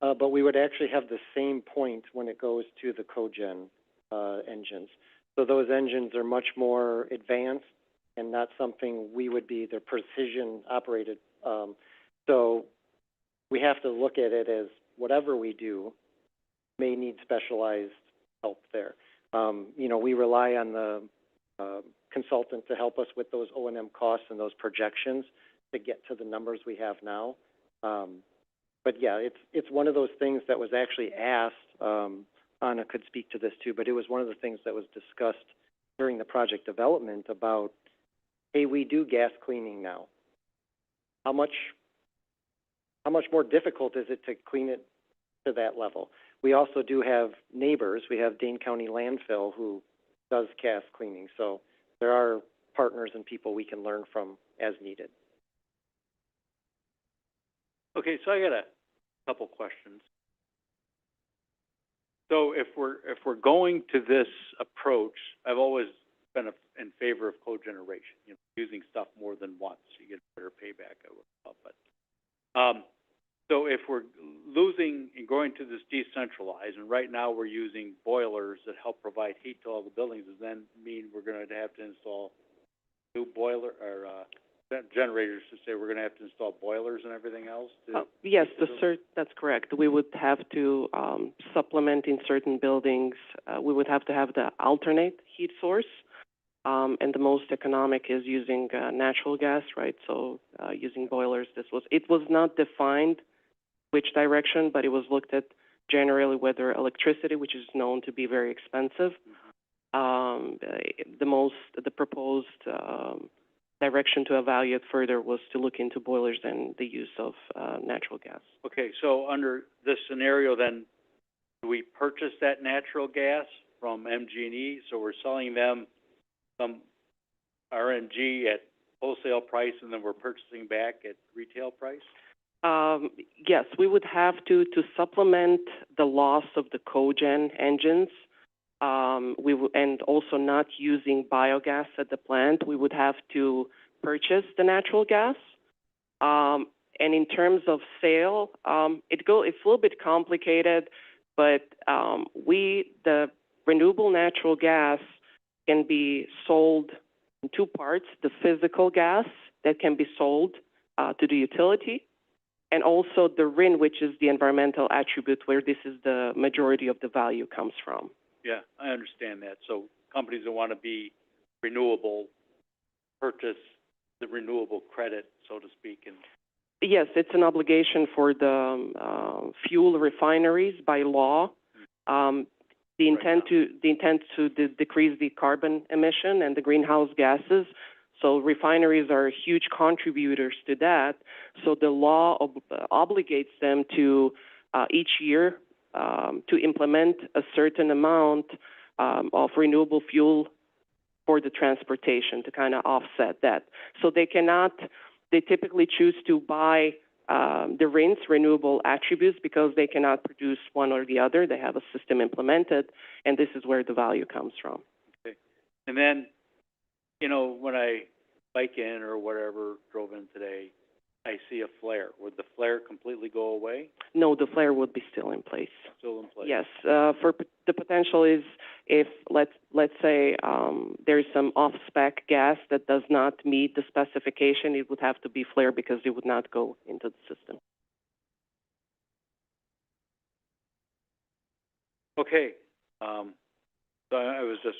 but we would actually have the same point when it goes to the cogen engines. So those engines are much more advanced and not something we would be, they're precision operated. So we have to look at it as whatever we do may need specialized help there. You know, we rely on the consultant to help us with those O&M costs and those projections to get to the numbers we have now. But yeah, it's one of those things that was actually asked. Anna could speak to this too, but it was one of the things that was discussed during the project development about, hey, we do gas cleaning now. how much more difficult is it to clean it to that level? We also do have neighbors. We have Dane County Landfill who does cast cleaning. So there are partners and people we can learn from as needed. Okay, so I got a couple questions. So if we're going to this approach, I've always been in favor of cogeneration, you know, using stuff more than once, you get better payback, I would thought. But so if we're losing and going to this decentralized, and right now we're using boilers that help provide heat to all the buildings, does that mean we're going to have to install new boiler or generators to say we're going to have to install boilers and everything else? Yes, that's correct. We would have to supplement in certain buildings. We would have to have the alternate heat source, and the most economic is using natural gas, right? So using boilers. It was not defined which direction, but it was looked at generally whether electricity, which is known to be very expensive, the proposed direction to evaluate further was to look into boilers and the use of natural gas. Okay, so under this scenario then, do we purchase that natural gas from MG&E? So we're selling them some RNG at wholesale price and then we're purchasing back at retail price? Yes, we would have to supplement the loss of the cogen engines. And also not using biogas at the plant, we would have to purchase the natural gas. And in terms of sale, it's a little bit complicated, but the renewable natural gas can be sold in two parts: the physical gas that can be sold to the utility, and also the RIN, which is the environmental attribute, where this is the majority of the value comes from. Yeah, I understand that. So companies that want to be renewable purchase the renewable credit, so to speak. And yes, it's an obligation for the fuel refineries by law. The intent to decrease the carbon emission and the greenhouse gases. So refineries are huge contributors to that. So the law obligates them to each year to implement a certain amount of renewable fuel for the transportation to kind of offset that. So they typically choose to buy the RINs, renewable attributes, because they cannot produce one or the other. They have a system implemented, and this is where the value comes from. Okay. And then, you know, when I bike in or whatever, drove in today, I see a flare. Would the flare completely go away? No, the flare would be still in place. Still in place? Yes. For the potential is if, let's say, there's some off-spec gas that does not meet the specification, it would have to be flared because it would not go into the system. Okay. So I was just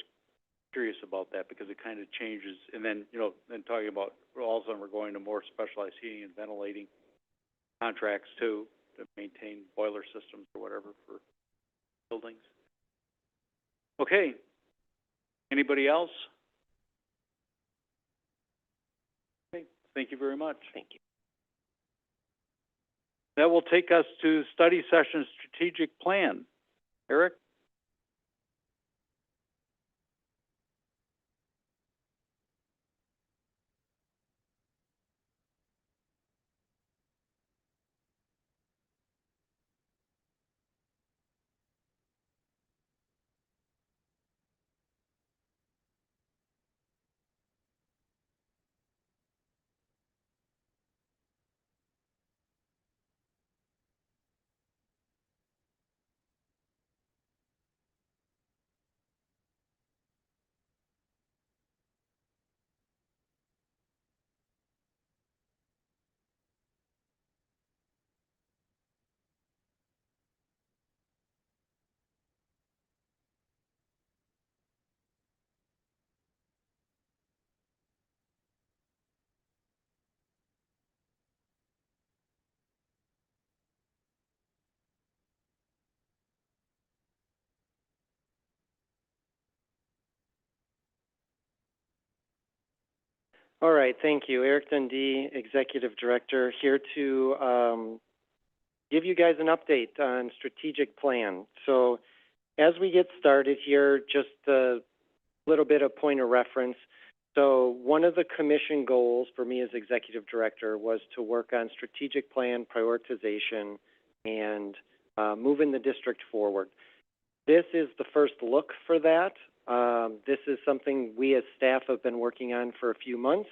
curious about that because it kind of changes. And then, you know, then talking about all of a sudden we're going to more specialized heating and ventilating contracts too to maintain boiler systems or whatever for buildings. Okay. Anybody else? Okay. Thank you very much. Thank you. That will take us to study session strategic plan. Eric? All right, thank you. Eric Dundee, Executive Director, here to give you guys an update on strategic plan. So as we get started here, just a little bit of point of reference. So one of the commission goals for me as Executive Director was to work on strategic plan prioritization and moving the district forward. This is the first look for that. This is something we as staff have been working on for a few months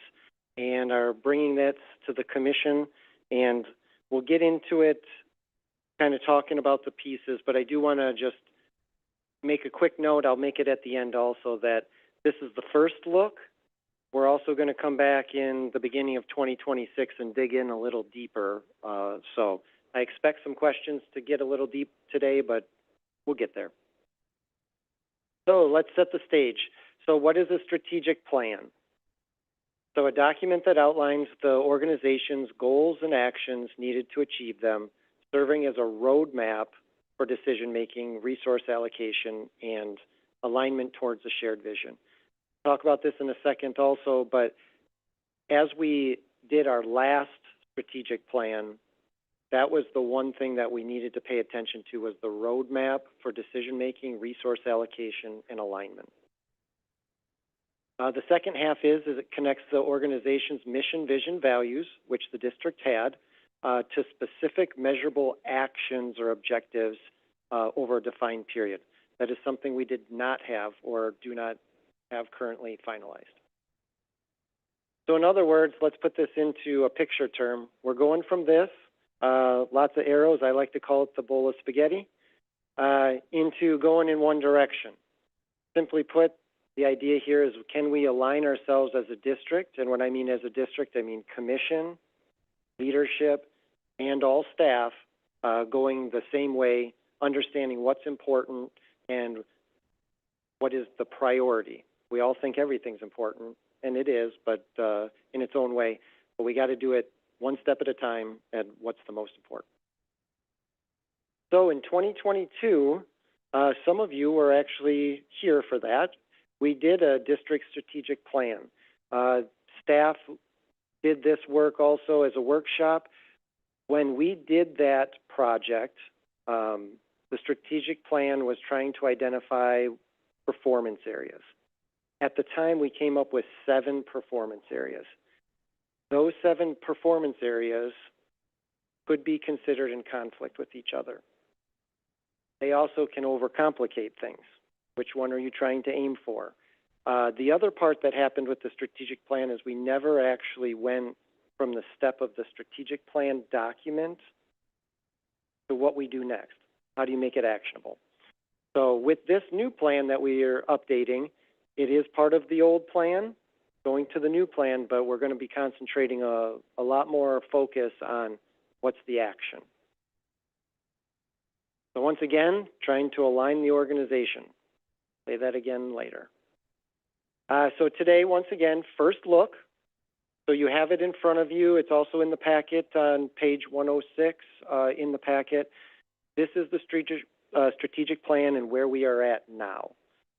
and are bringing that to the commission, and we'll get into it kind of talking about the pieces, but I do want to just make a quick note. I'll make it at the end also, that this is the first look. We're also going to come back in the beginning of 2026 and dig in a little deeper. So I expect some questions to get a little deep today, but we'll get there. So let's set the stage. So what is a strategic plan? So a document that outlines the organization's goals and actions needed to achieve them, serving as a roadmap for decision-making, resource allocation, and alignment towards a shared vision. Talk about this in a second also, but as we did our last strategic plan, that was the one thing that we needed to pay attention to, was the roadmap for decision-making, resource allocation, and alignment. The second half is it connects the organization's mission, vision, values, which the district had, to specific measurable actions or objectives over a defined period. That is something we did not have or do not have currently finalized. So in other words, let's put this into a picture term. We're going from this, lots of arrows, I like to call it the bowl of spaghetti, into going in one direction. Simply put, the idea here is, can we align ourselves as a district? And what I mean as a district, I mean commission, leadership, and all staff going the same way, understanding what's important and what is the priority. We all think everything's important, and it is, but in its own way. But we got to do it one step at a time, and what's the most important. So in 2022, some of you were actually here for that. We did a district strategic plan. Staff did this work also as a workshop. When we did that project, the strategic plan was trying to identify performance areas. At the time, we came up with 7 performance areas. Those 7 performance areas could be considered in conflict with each other. They also can overcomplicate things. Which one are you trying to aim for? The other part that happened with the strategic plan is we never actually went from the step of the strategic plan document to what we do next. How do you make it actionable? So with this new plan that we are updating, it is part of the old plan, going to the new plan, but we're going to be concentrating a lot more focus on what's the action. So once again, trying to align the organization. Say that again later. So today, once again, first look. So you have it in front of you. It's also in the packet on page 106 in the packet. This is the strategic plan and where we are at now.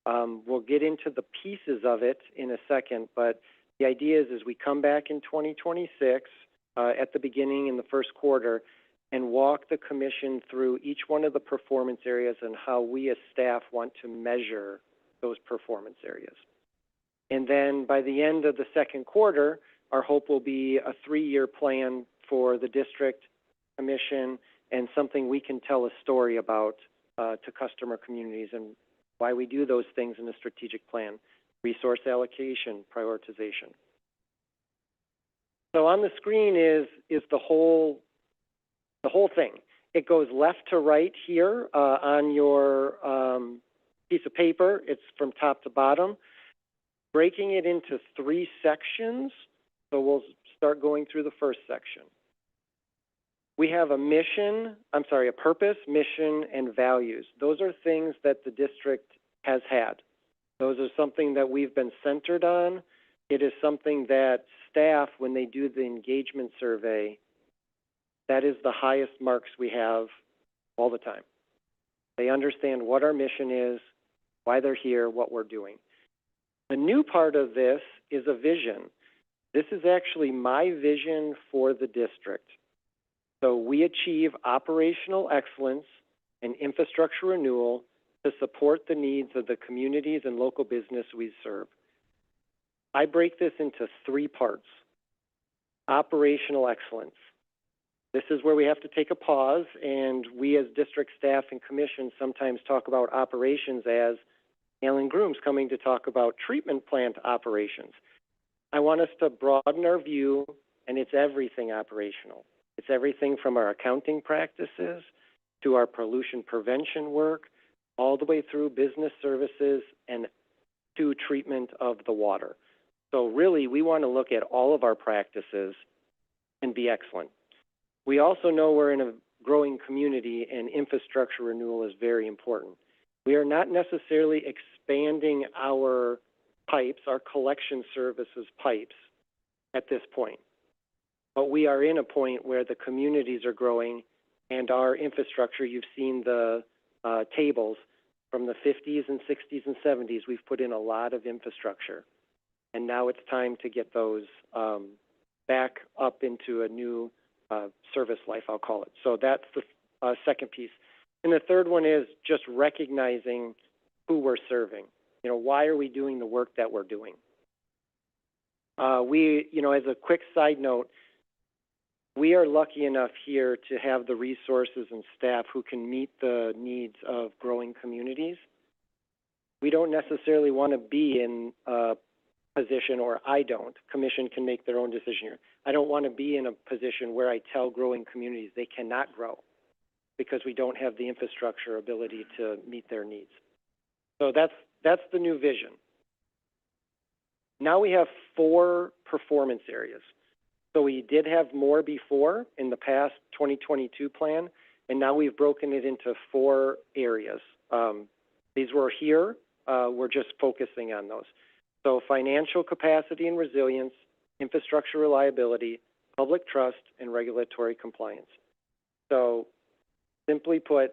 We'll get into the pieces of it in a second, but the idea is we come back in 2026 at the beginning in the first quarter and walk the commission through each one of the performance areas and how we as staff want to measure those performance areas. And then by the end of the second quarter, our hope will be a 3-year plan for the district, commission, and something we can tell a story about to customer communities and why we do those things in a strategic plan, resource allocation, prioritization. So on the screen is the whole thing. It goes left to right here on your piece of paper. It's from top to bottom. Breaking it into 3 sections. So we'll start going through the first section. We have a purpose, mission, and values. Those are things that the district has had. Those are something that we've been centered on. It is something that staff, when they do the engagement survey, that is the highest marks we have all the time. They understand what our mission is, why they're here, what we're doing. The new part of this is a vision. This is actually my vision for the district. So we achieve operational excellence and infrastructure renewal to support the needs of the communities and local business we serve. I break this into 3 parts. Operational excellence. This is where we have to take a pause, and we as district staff and commission sometimes talk about operations as Alan Groom's coming to talk about treatment plant operations. I want us to broaden our view, and it's everything operational. It's everything from our accounting practices to our pollution prevention work, all the way through business services and to treatment of the water. So really, we want to look at all of our practices and be excellent. We also know we're in a growing community, and infrastructure renewal is very important. We are not necessarily expanding our pipes, our collection services pipes at this point. But we are in a point where the communities are growing, and our infrastructure, you've seen the tables from the 50s and 60s and 70s, we've put in a lot of infrastructure. And now it's time to get those back up into a new service life, I'll call it. So that's the second piece. And the third one is just recognizing who we're serving. You know, why are we doing the work that we're doing? As a quick side note, we are lucky enough here to have the resources and staff who can meet the needs of growing communities. We don't necessarily want to be in a position, or I don't. Commission can make their own decision here. I don't want to be in a position where I tell growing communities they cannot grow because we don't have the infrastructure ability to meet their needs. So that's the new vision. Now we have 4 performance areas. So we did have more before in the past 2022 plan, and now we've broken it into 4 areas. These were here. We're just focusing on those. So financial capacity and resilience, infrastructure reliability, public trust, and regulatory compliance. So simply put,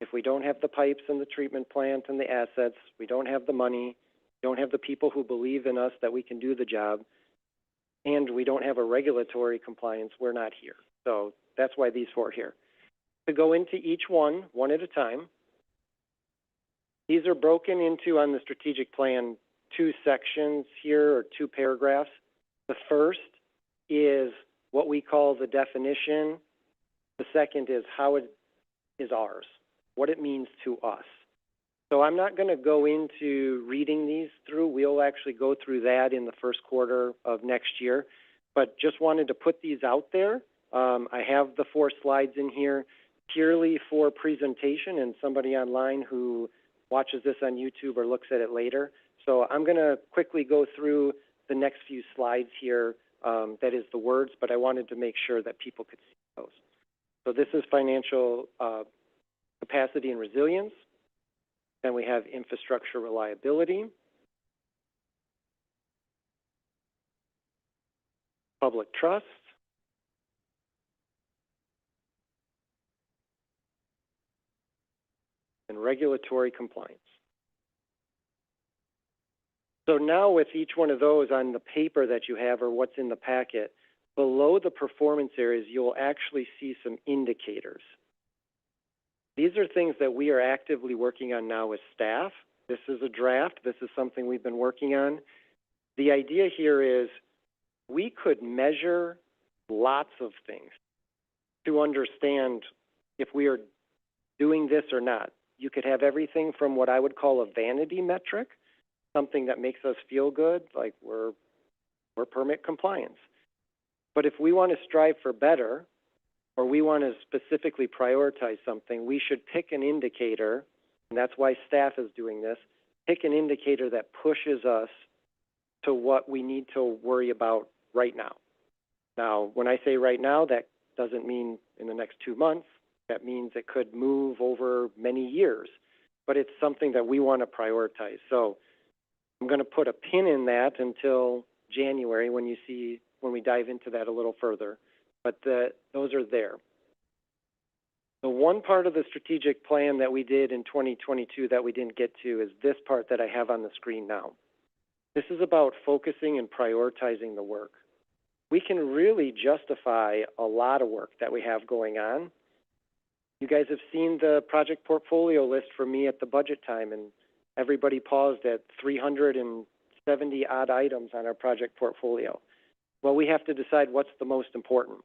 if we don't have the pipes and the treatment plant and the assets, we don't have the money, don't have the people who believe in us that we can do the job, and we don't have a regulatory compliance, we're not here. So that's why these 4 are here. To go into each one at a time, these are broken into, on the strategic plan, 2 sections here, or 2 paragraphs. The first is what we call the definition. The second is how it is ours, what it means to us. So I'm not going to go into reading these through. We'll actually go through that in the first quarter of next year, but just wanted to put these out there. I have the 4 slides in here purely for presentation and somebody online who watches this on YouTube or looks at it later. So I'm going to quickly go through the next few slides here. That is the words, but I wanted to make sure that people could see those. So this is financial capacity and resilience. Then we have infrastructure reliability, public trust, and regulatory compliance. So now with each one of those on the paper that you have or what's in the packet, below the performance areas, you'll actually see some indicators. These are things that we are actively working on now with staff. This is a draft. This is something we've been working on. The idea here is we could measure lots of things to understand if we are doing this or not. You could have everything from what I would call a vanity metric, something that makes us feel good, like we're permit compliance. But if we want to strive for better, or we want to specifically prioritize something, we should pick an indicator, and that's why staff is doing this, pick an indicator that pushes us to what we need to worry about right now. Now, when I say right now, that doesn't mean in the next 2 months. That means it could move over many years, but it's something that we want to prioritize. So I'm going to put a pin in that until January when we dive into that a little further. But those are there. The one part of the strategic plan that we did in 2022 that we didn't get to is this part that I have on the screen now. This is about focusing and prioritizing the work. We can really justify a lot of work that we have going on. You guys have seen the project portfolio list for me at the budget time, and everybody paused at 370 odd items on our project portfolio. Well, we have to decide what's the most important.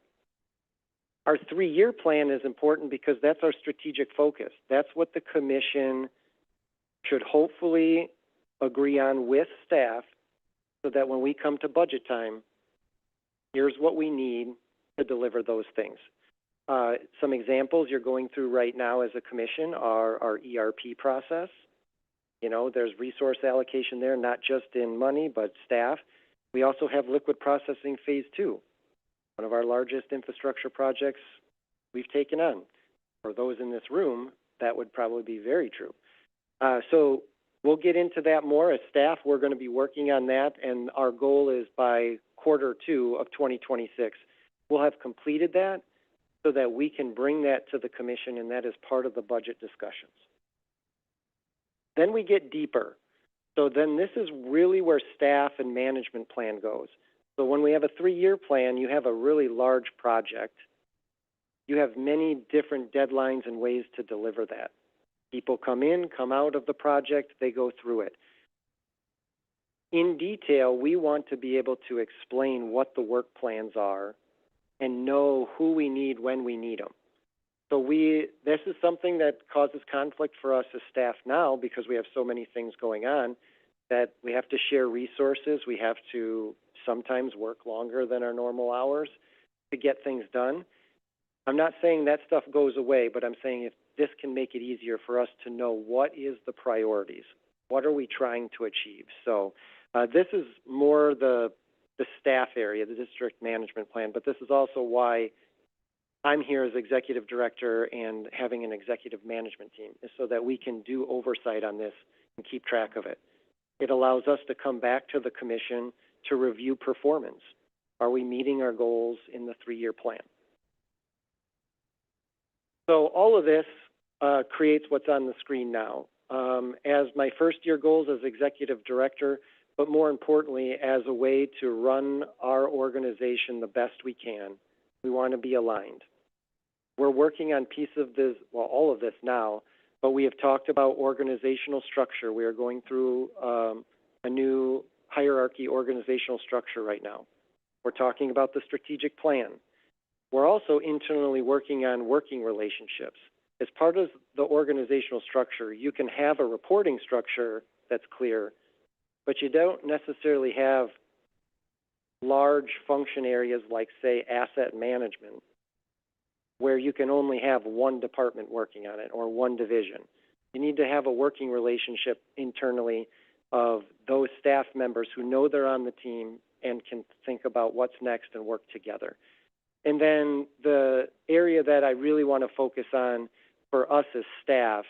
Our 3-year plan is important because that's our strategic focus. That's what the commission should hopefully agree on with staff so that when we come to budget time, here's what we need to deliver those things. Some examples you're going through right now as a commission are our ERP process. You know, there's resource allocation there, not just in money, but staff. We also have liquid processing phase 2, one of our largest infrastructure projects we've taken on. For those in this room, that would probably be very true. So we'll get into that more as staff. We're going to be working on that, and our goal is by Q2 of 2026, we'll have completed that so that we can bring that to the commission, and that is part of the budget discussions. Then we get deeper. So then this is really where staff and management plan goes. So when we have a 3-year plan, you have a really large project. You have many different deadlines and ways to deliver that. People come in, come out of the project, they go through it. In detail, we want to be able to explain what the work plans are and know who we need when we need them. So this is something that causes conflict for us as staff now because we have so many things going on that we have to share resources. We have to sometimes work longer than our normal hours to get things done. I'm not saying that stuff goes away, but I'm saying if this can make it easier for us to know what is the priorities, what are we trying to achieve. So this is more the staff area, the district management plan, but this is also why I'm here as executive director and having an executive management team, is so that we can do oversight on this and keep track of it. It allows us to come back to the commission to review performance. Are we meeting our goals in the 3-year plan? So all of this creates what's on the screen now. As my first-year goals as executive director, but more importantly, as a way to run our organization the best we can, we want to be aligned. We're working on all of this now, but we have talked about organizational structure. We are going through a new hierarchy organizational structure right now. We're talking about the strategic plan. We're also internally working on working relationships. As part of the organizational structure, you can have a reporting structure that's clear, but you don't necessarily have large function areas like, say, asset management, where you can only have one department working on it or one division. You need to have a working relationship internally of those staff members who know they're on the team and can think about what's next and work together. And then the area that I really want to focus on for us as staff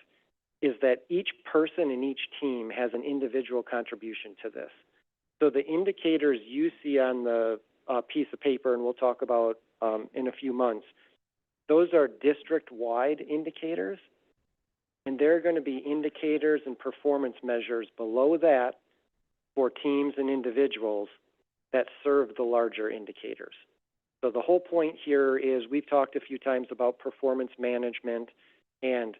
is that each person in each team has an individual contribution to this. So the indicators you see on the piece of paper, and we'll talk about in a few months, those are district-wide indicators, and there are going to be indicators and performance measures below that for teams and individuals that serve the larger indicators. So the whole point here is we've talked a few times about performance management and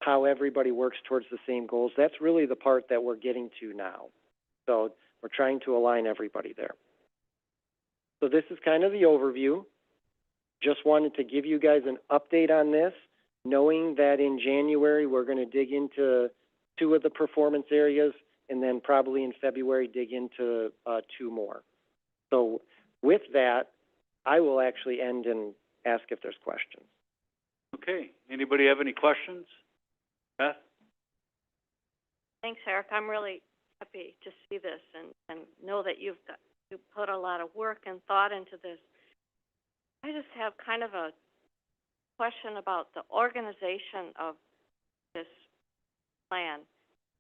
how everybody works towards the same goals. That's really the part that we're getting to now. So we're trying to align everybody there. So this is kind of the overview. Just wanted to give you guys an update on this, knowing that in January we're going to dig into 2 of the performance areas, and then probably in February dig into 2 more. So with that, I will actually end and ask if there's questions. Okay. Anybody have any questions? Beth? Thanks, Eric. I'm really happy to see this and know that you put a lot of work and thought into this. I just have kind of a question about the organization of this plan.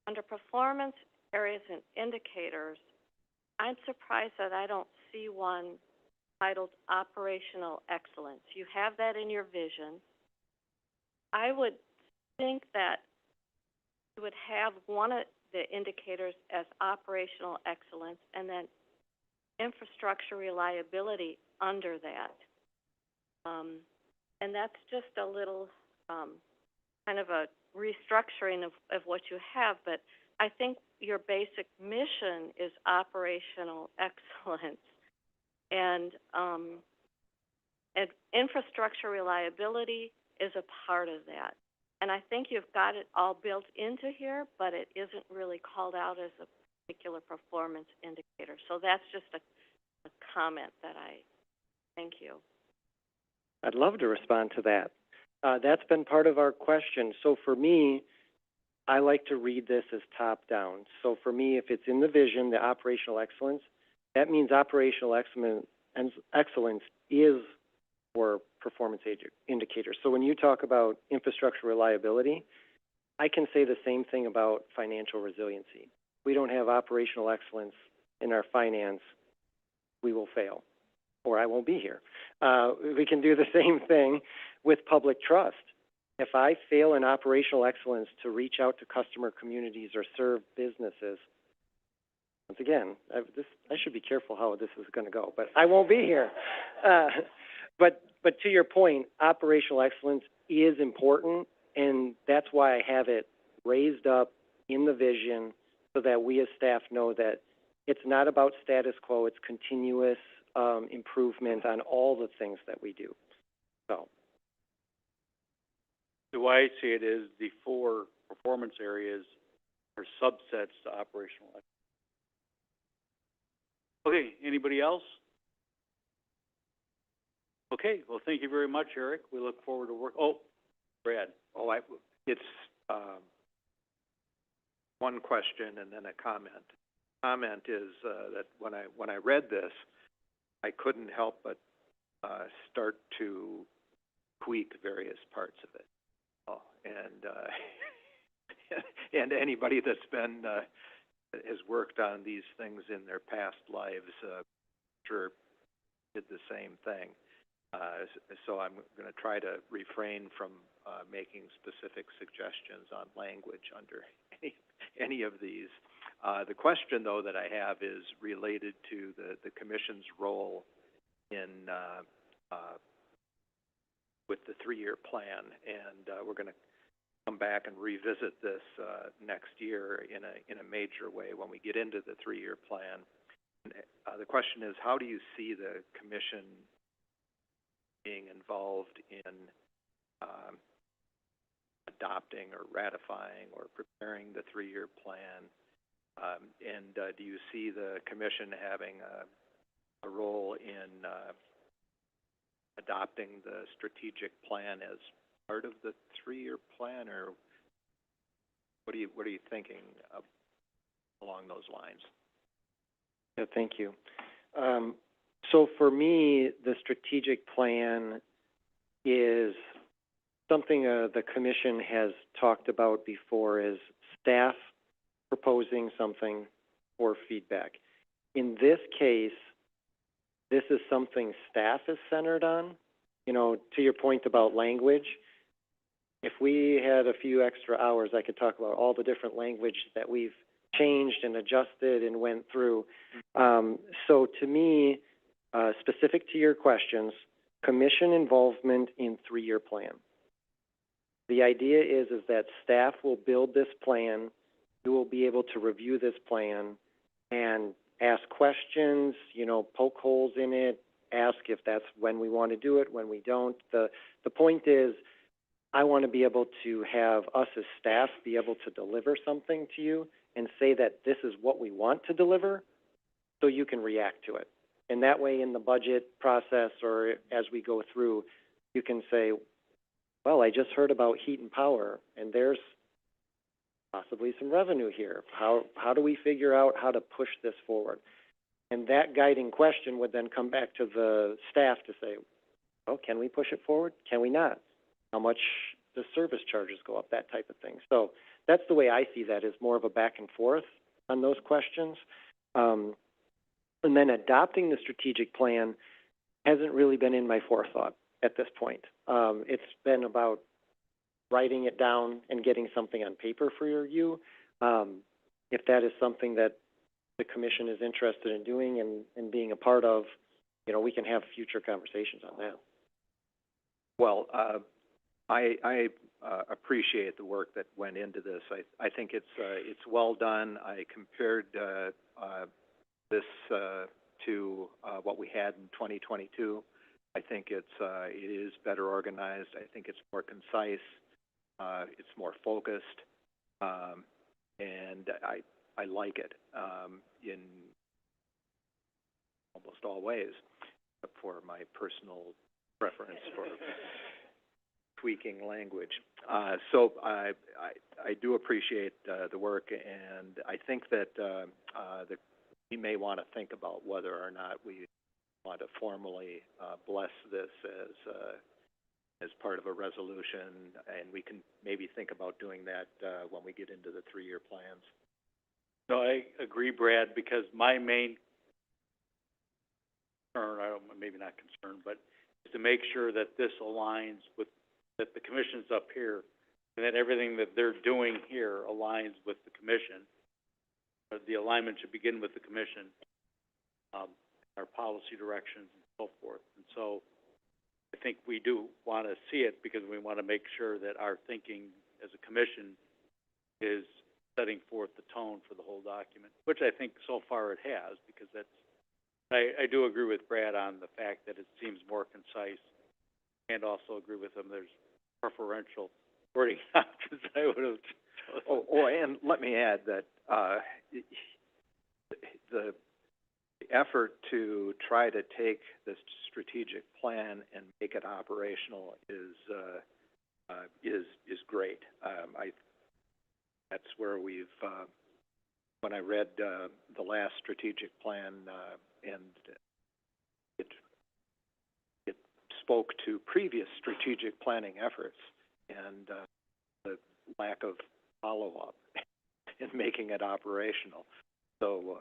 Under performance areas and indicators, I'm surprised that I don't see one titled Operational Excellence. You have that in your vision. I would think that you would have one of the indicators as operational excellence, and then infrastructure reliability under that. And that's just a little kind of a restructuring of what you have, but I think your basic mission is operational excellence, and infrastructure reliability is a part of that. And I think you've got it all built into here, but it isn't really called out as a particular performance indicator. So that's just a comment that thank you. I'd love to respond to that. That's been part of our question. So for me, I like to read this as top-down. So for me, if it's in the vision, the operational excellence, that means operational excellence is for performance indicators. So when you talk about infrastructure reliability, I can say the same thing about financial resiliency. If we don't have operational excellence in our finance, we will fail, or I won't be here. We can do the same thing with public trust. If I fail in operational excellence to reach out to customer communities or serve businesses, once again, I should be careful how this is going to go, but I won't be here. But to your point, operational excellence is important, and that's why I have it raised up in the vision so that we as staff know that it's not about status quo, it's continuous improvement on all the things that we do. So The way I see it is the 4 performance areas are subsets to operational excellence. Okay, anybody else? Okay, well, thank you very much, Eric. We look forward to work. Oh, Brad. It's one question and then a comment. Comment is that when I read this, I couldn't help but start to tweak various parts of it. And anybody that's been has worked on these things in their past lives, sure did the same thing. So I'm going to try to refrain from making specific suggestions on language under any of these. The question, though, that I have is related to the Commission's role in with the 3-year plan, and we're going to come back and revisit this next year in a major way when we get into the 3-year plan. And, the question is, how do you see the Commission being involved in adopting or ratifying or preparing the 3-year plan? And do you see the Commission having a role in adopting the strategic plan as part of the 3-year plan, or what are you thinking along those lines? Yeah, thank you. So for me, the strategic plan is something the Commission has talked about before, is staff proposing something for feedback. In this case, this is something staff is centered on. You know, to your point about language, if we had a few extra hours, I could talk about all the different language that we've changed and adjusted and went through. So to me, specific to your questions, Commission involvement in 3-year plan. The idea is that staff will build this plan. You will be able to review this plan and ask questions, you know, poke holes in it, ask if that's when we want to do it, when we don't. The point is, I want to be able to have us as staff be able to deliver something to you and say that this is what we want to deliver so you can react to it. And that way in the budget process or as we go through, you can say, well, I just heard about heat and power, and there's possibly some revenue here. How do we figure out how to push this forward? And that guiding question would then come back to the staff to say, well, can we push it forward? Can we not? How much does service charges go up? That type of thing. So that's the way I see that, is more of a back and forth on those questions. And then adopting the strategic plan hasn't really been in my forethought at this point. It's been about writing it down and getting something on paper for you. if that is something that the commission is interested in doing and being a part of, you know, we can have future conversations on that. Well, I appreciate the work that went into this. I think it's well done. I compared this to what we had in 2022. I think it is better organized. I think it's more concise. It's more focused, and I like it in almost all ways, except for my personal preference for tweaking language. So I do appreciate the work, and I think that we may want to think about whether or not we want to formally bless this as part of a resolution, and we can maybe think about doing that when we get into the 3-year plans. No, I agree, Brad, because my main concern, maybe not concern, but is to make sure that this aligns with, that the commission's up here, and that everything that they're doing here aligns with the commission. But the alignment should begin with the commission, our policy directions and so forth. And so I think we do want to see it because we want to make sure that our thinking as a commission is setting forth the tone for the whole document, which I think so far it has, because that's, I do agree with Brad on the fact that it seems more concise, and also agree with him there's preferential wording options I would have chosen. Oh, and let me add that the effort to try to take this strategic plan and make it operational is great. That's where we've, when I read the last strategic plan, and it spoke to previous strategic planning efforts and the lack of follow-up in making it operational. So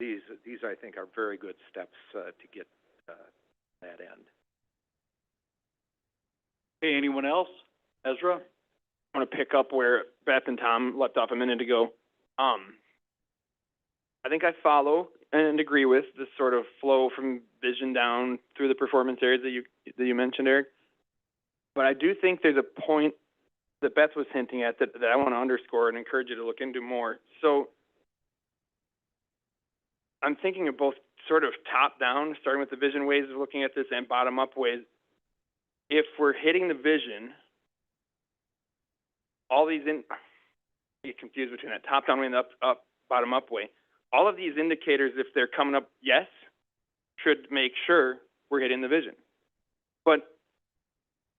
these I think are very good steps to get that end. Okay, anyone else? Ezra? I want to pick up where Beth and Tom left off a minute ago. I think I follow and agree with this sort of flow from vision down through the performance areas that you mentioned, Eric. But I do think there's a point that Beth was hinting at that I want to underscore and encourage you to look into more. So I'm thinking of both sort of top-down, starting with the vision ways of looking at this, and bottom-up ways. If we're hitting the vision, all these get confused between that top-down way and the bottom-up way. All of these indicators, if they're coming up, yes, should make sure we're hitting the vision. But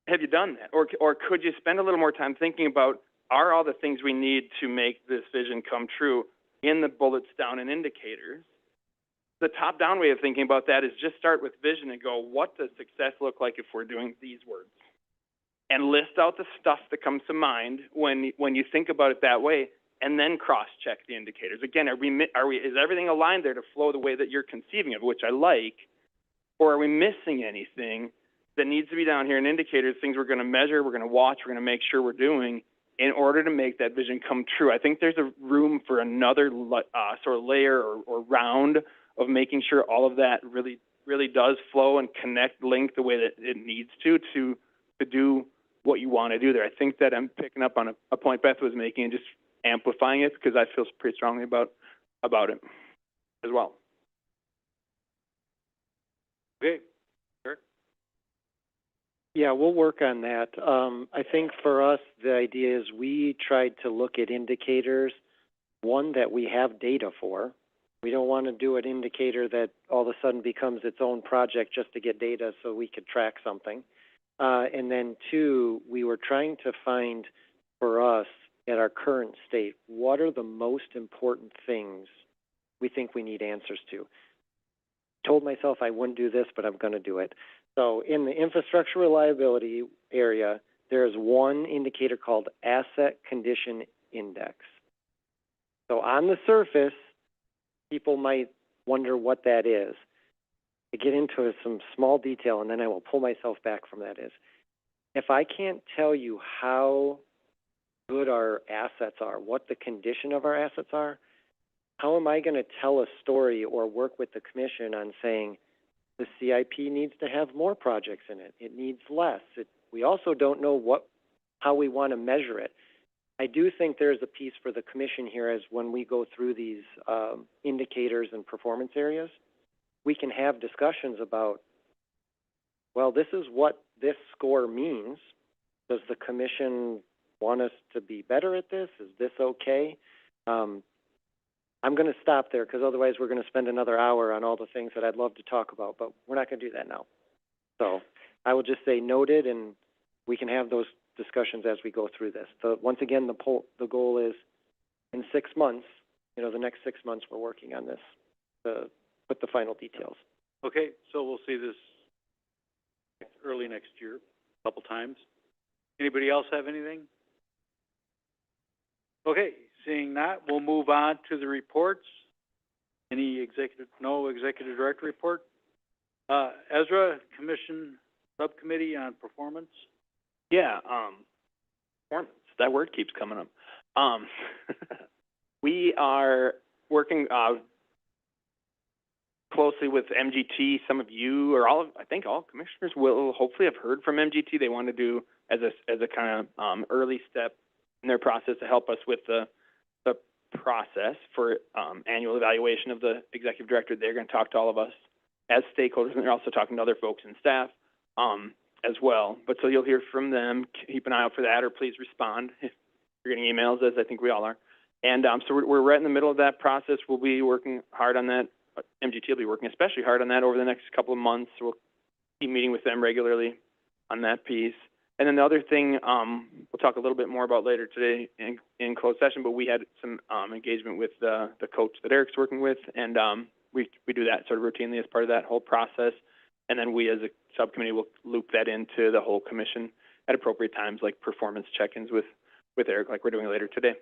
have you done that? Or could you spend a little more time thinking about, are all the things we need to make this vision come true in the bullets down and indicators? The top-down way of thinking about that is just start with vision and go, what does success look like if we're doing these words? And list out the stuff that comes to mind when you think about it that way, and then cross-check the indicators. Again, is everything aligned there to flow the way that you're conceiving of, which I like, or are we missing anything that needs to be down here in indicators, things we're going to measure, we're going to watch, we're going to make sure we're doing in order to make that vision come true? I think there's a room for another sort of layer or round of making sure all of that really does flow and link the way that it needs to do what you want to do there. I think that I'm picking up on a point Beth was making and just amplifying it, because I feel pretty strongly about it as well. Okay. Sure. Yeah, we'll work on that. I think for us, the idea is we tried to look at indicators, one that we have data for. We don't want to do an indicator that all of a sudden becomes its own project just to get data so we could track something. And then two, we were trying to find for us at our current state, what are the most important things we think we need answers to? Told myself I wouldn't do this, but I'm going to do it. So in the infrastructure reliability area, there's one indicator called Asset Condition Index. So on the surface, people might wonder what that is. To get into some small detail, and then I will pull myself back from that, is if I can't tell you how good our assets are, what the condition of our assets are, how am I gonna tell a story or work with the commission on saying the CIP needs to have more projects in it, it needs less? We also don't know how we wanna measure it. I do think there's a piece for the commission here as when we go through these, indicators and performance areas, we can have discussions about, well, this is what this score means. Does the commission want us to be better at this? Is this okay? I'm going to stop there because otherwise we're going to spend another hour on all the things that I'd love to talk about, but we're not going to do that now. So I will just say noted, and we can have those discussions as we go through this. Once again, the goal is in 6 months, the next 6 months we're working on this, with the final details. Okay, so we'll see this early next year, a couple times. Anybody else have anything? Okay, seeing that, we'll move on to the reports. No executive director report? Ezra, Commission Subcommittee on Performance? Yeah, performance, that word keeps coming up. We are working, closely with MGT. Some of you, or I think all commissioners will hopefully have heard from MGT. They want to do as a kind of early step in their process to help us with the process for annual evaluation of the executive director. They're going to talk to all of us as stakeholders, and they're also talking to other folks in staff as well. But so you'll hear from them. Keep an eye out for that, or please respond if you're getting emails, as I think we all are. And so we're right in the middle of that process. We'll be working hard on that. MGT will be working especially hard on that over the next couple of months. We'll keep meeting with them regularly on that piece. And then the other thing we'll talk a little bit more about later today in closed session, but we had some engagement with the coach that Eric's working with, and we do that sort of routinely as part of that whole process. And then we as a subcommittee will loop that into the whole commission at appropriate times, like performance check-ins with Eric, like we're doing later today.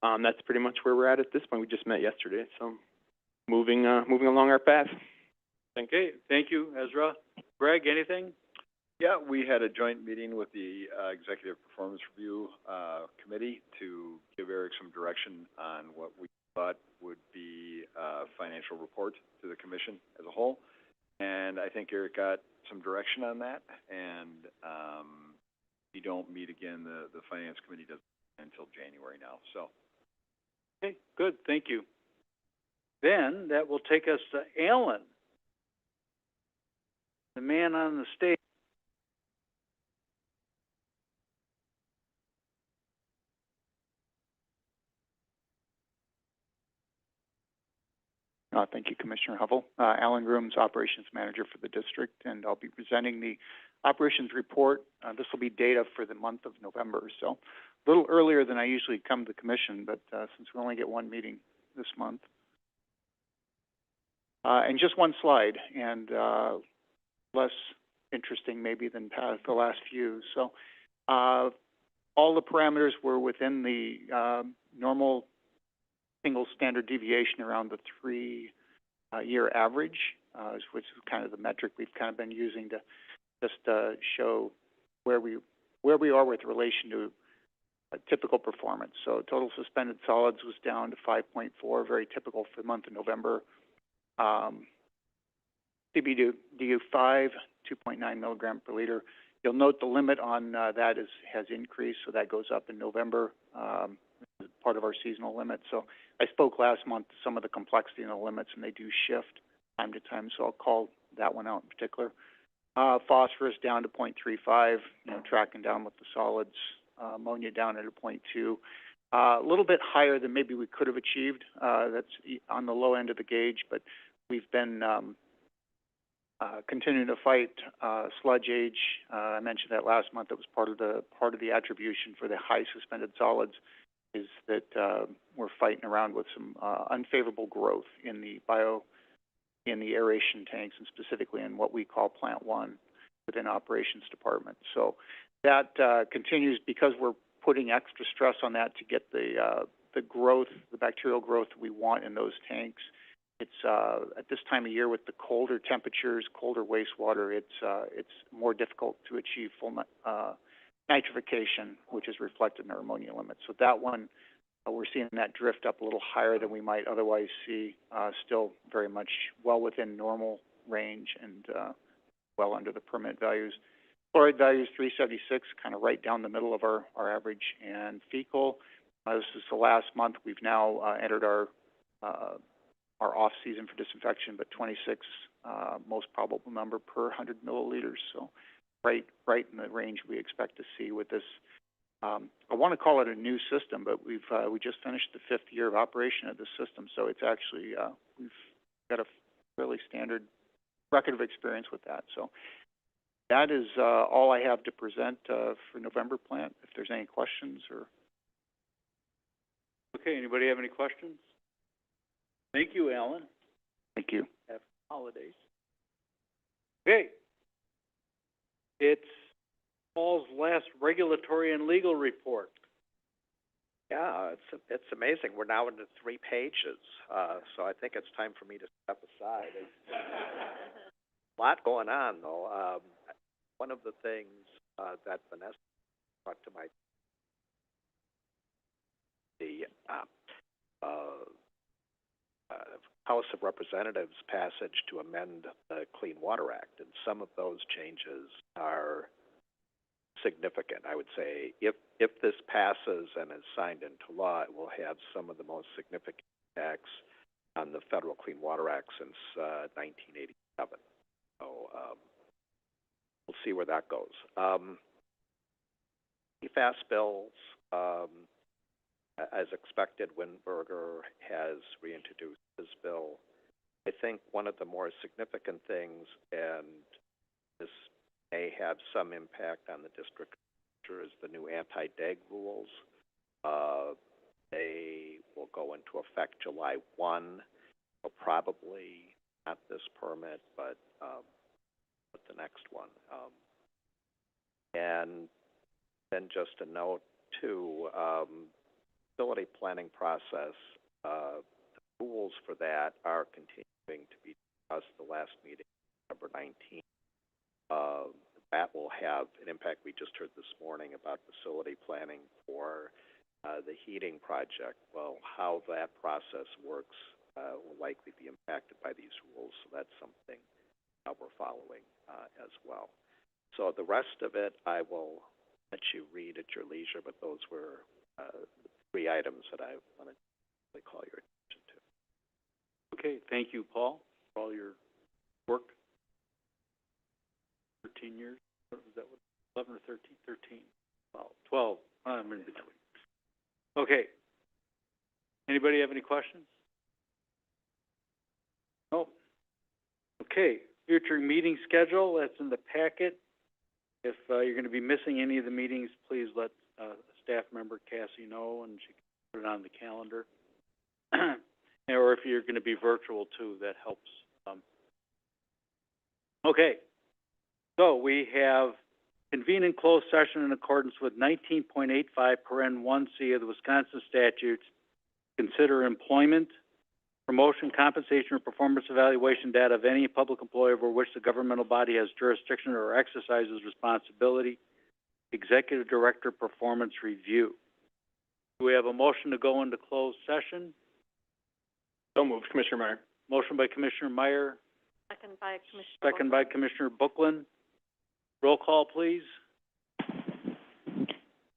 That's pretty much where we're at this point. We just met yesterday, so moving along our path. Okay, thank you, Ezra. Greg, anything? Yeah, we had a joint meeting with the Executive Performance Review Committee to give Eric some direction on what we thought would be a financial report to the commission as a whole. And I think Eric got some direction on that, and we don't meet again, the Finance Committee doesn't until January now, so. Okay, good, thank you. Then that will take us to Alan, the man on the stage. Thank you, Commissioner Hovell. Alan Grooms, Operations Manager for the district, and I'll be presenting the operations report. This will be data for the month of November, so a little earlier than I usually come to the commission, but since we only get one meeting this month. And just one slide, and less interesting maybe than the last few. So all the parameters were within the normal single standard deviation around the 3-year average, which is kind of the metric we've kind of been using to just show where we are with relation to a typical performance. So total suspended solids was down to 5.4, very typical for the month of November. CBDU 5, 2.9 milligram per liter. You'll note the limit on that has increased, so that goes up in November. This is part of our seasonal limit. So I spoke last month to some of the complexity in the limits, and they do shift time to time, so I'll call that one out in particular. Phosphorus down to 0.35, tracking down with the solids. Ammonia down at a 0.2. A little bit higher than maybe we could have achieved. That's on the low end of the gauge, but we've been continuing to fight sludge age. I mentioned that last month. It was part of the attribution for the high suspended solids is that we're fighting around with some unfavorable growth in the aeration tanks, and specifically in what we call Plant 1 within Operations Department. So that continues because we're putting extra stress on that to get the growth, the bacterial growth we want in those tanks. It's at this time of year with the colder temperatures, colder wastewater, it's more difficult to achieve full nitrification, which is reflected in our ammonia limits. So that one We're seeing that drift up a little higher than we might otherwise see, still very much well within normal range and, well under the permit values. Chloride values 376, kind of right down the middle of our average. And fecal, this is the last month. We've now entered our off season for disinfection, but 26 most probable number per 100 milliliters. So right in the range we expect to see with this. I want to call it a new system, but we just finished the 5th year of operation of this system, so it's actually we've got a fairly standard record of experience with that. So that is all I have to present for November plant. If there's any questions or. Okay, anybody have any questions? Thank you, Alan. Thank you. Happy holidays. Okay. It's Paul's last regulatory and legal report. Yeah, it's amazing. We're now into 3 pages, so I think it's time for me to step aside. A lot going on, though. One of the things that Vanessa brought to my House of Representatives passage to amend the Clean Water Act, and some of those changes are significant. I would say if this passes and is signed into law, it will have some of the most significant impacts on the Federal Clean Water Act since 1987. So we'll see where that goes. PFAS bills, as expected, Windberger has reintroduced his bill. I think one of the more significant things, and this may have some impact on the district, is the new anti-DAG rules. They will go into effect July 1. So probably not this permit, but the next one. And then just a note, too, facility planning process, the rules for that are continuing to be discussed. The last meeting, November 19th. That will have an impact. We just heard this morning about facility planning for the heating project. Well, how that process works will likely be impacted by these rules, so that's something we're following as well. So the rest of it I will let you read at your leisure, but those were the 3 items that I wanted to call your attention to. Okay, thank you, Paul, for all your work. 13 years? What was that? 11 or 13? 13. Well, 12. I'm in between. Okay. Anybody have any questions? No? Okay. Future meeting schedule, that's in the packet. If you're going to be missing any of the meetings, please let staff member Cassie know, and she can put it on the calendar. Or if you're going to be virtual, too, that helps. Okay. So we have convened in closed session in accordance with 19.85 paren 1C of the Wisconsin statutes. Consider employment, promotion, compensation, or performance evaluation data of any public employee over which the governmental body has jurisdiction or exercises responsibility. Executive Director Performance Review. Do we have a motion to go into closed session? So moved, Commissioner Meyer. Motion by Commissioner Meyer. Second by Commissioner Second by Commissioner Bookland. Roll call, please.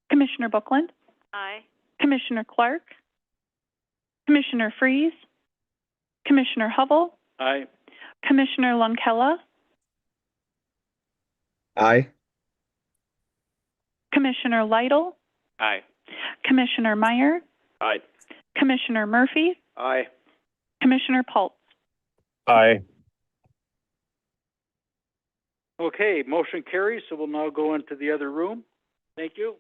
Commissioner Bookland, Aye. Commissioner Clark, Commissioner Freeze, Commissioner Hubble, Aye. Commissioner Lunkella, Aye. Commissioner Lytle, Aye. Commissioner Meyer, Aye. Commissioner Murphy, Aye. Commissioner Pultz. Aye. Okay, motion carries, so we'll now go into the other room. Thank you.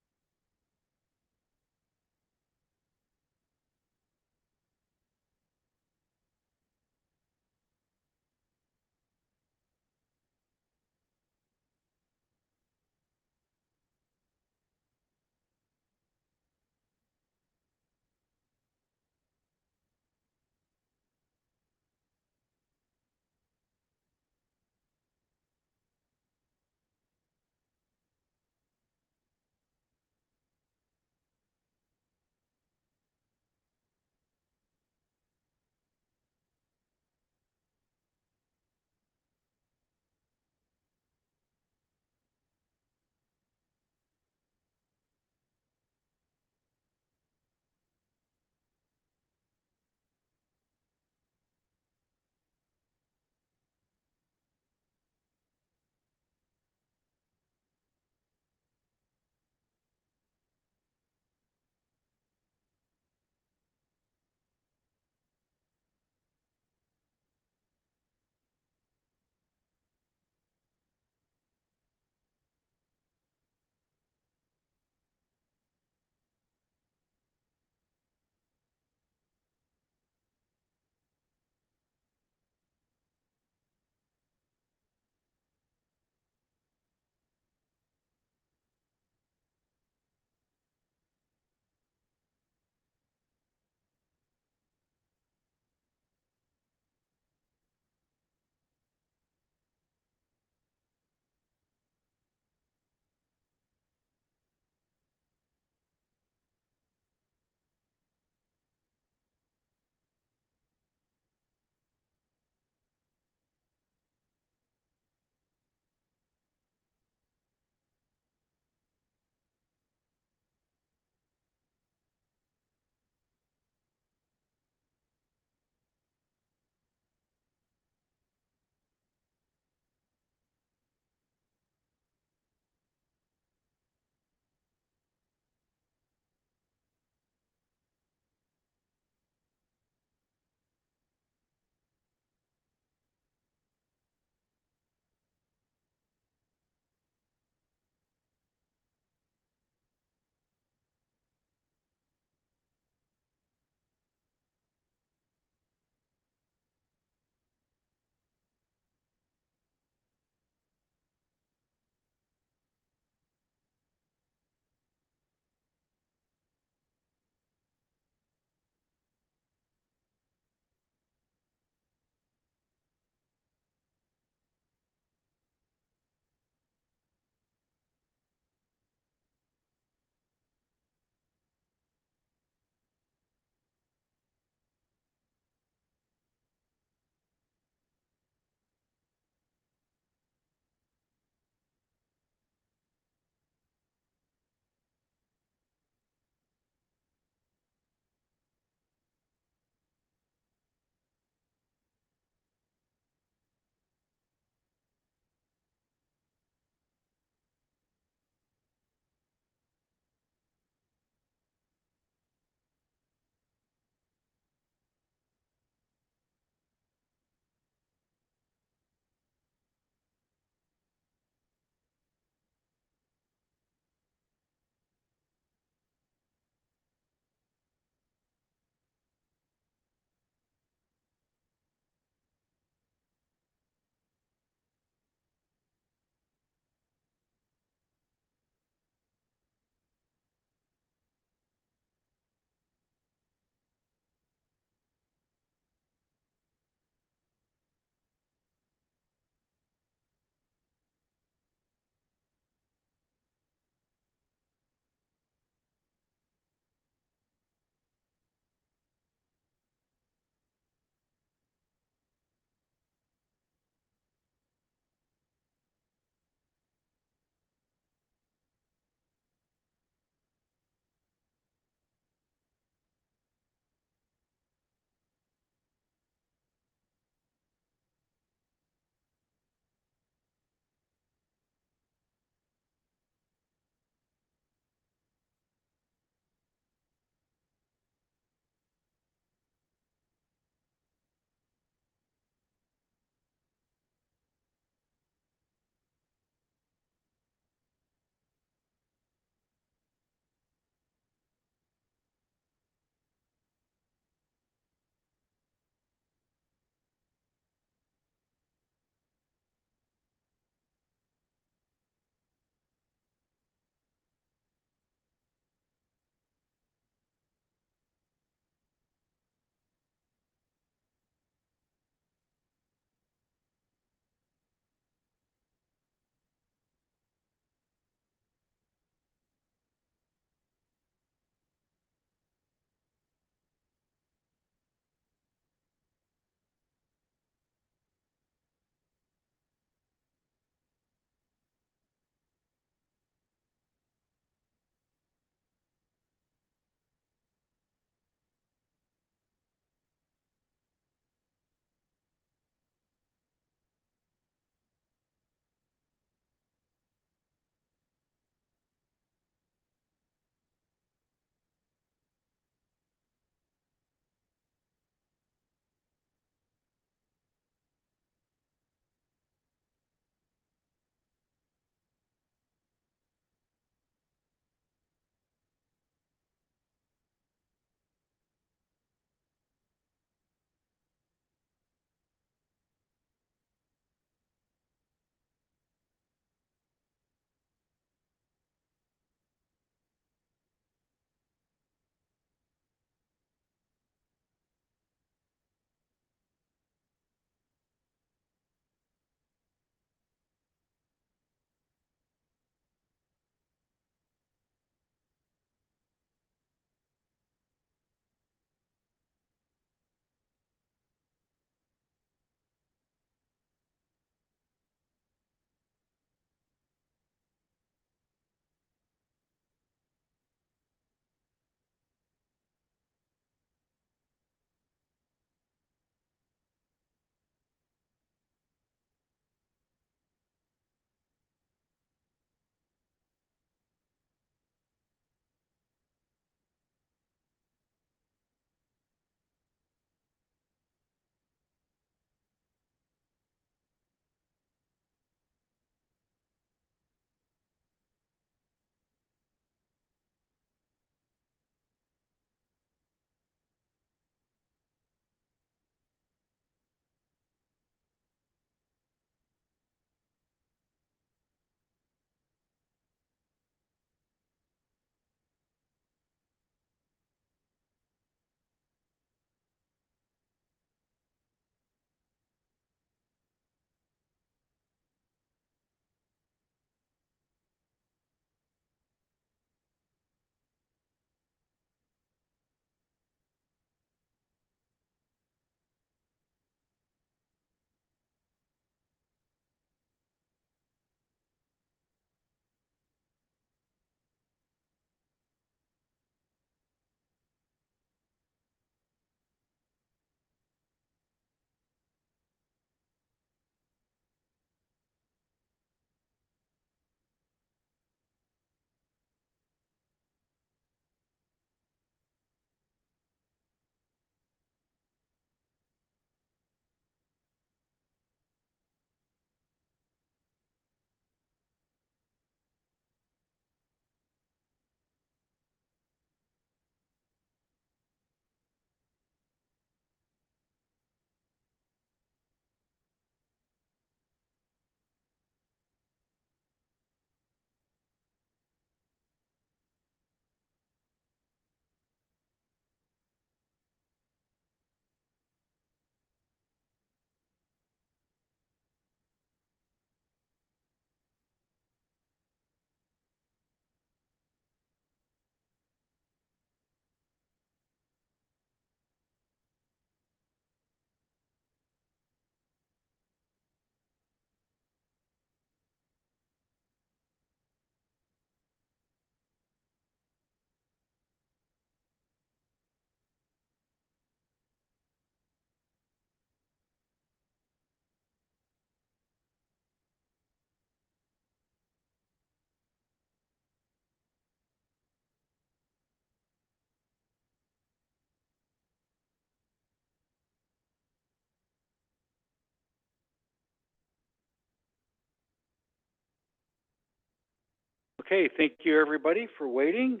Okay, thank you, everybody, for waiting.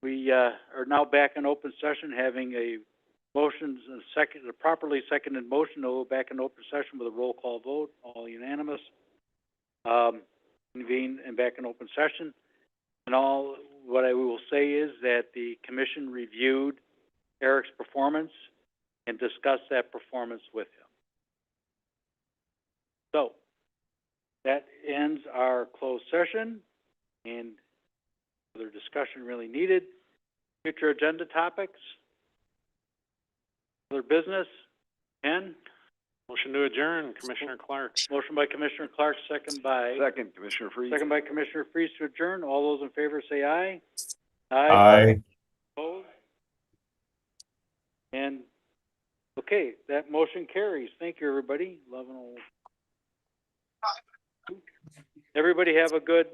We are now back in open session, having a motions and a properly seconded motion to go back in open session with a roll call vote, all unanimous. Convene and back in open session. And all, what I will say is that the commission reviewed Eric's performance and discussed that performance with him. So, that ends our closed session, and further discussion really needed. Future agenda topics? Other business? Ken? Motion to adjourn, Commissioner Clark. Motion by Commissioner Clark, second by... Second, Commissioner Freeze. Second by Commissioner Freeze to adjourn. All those in favor say aye. Aye. Opposed? And, okay, that motion carries. Thank you, everybody. 11:00. Everybody have a good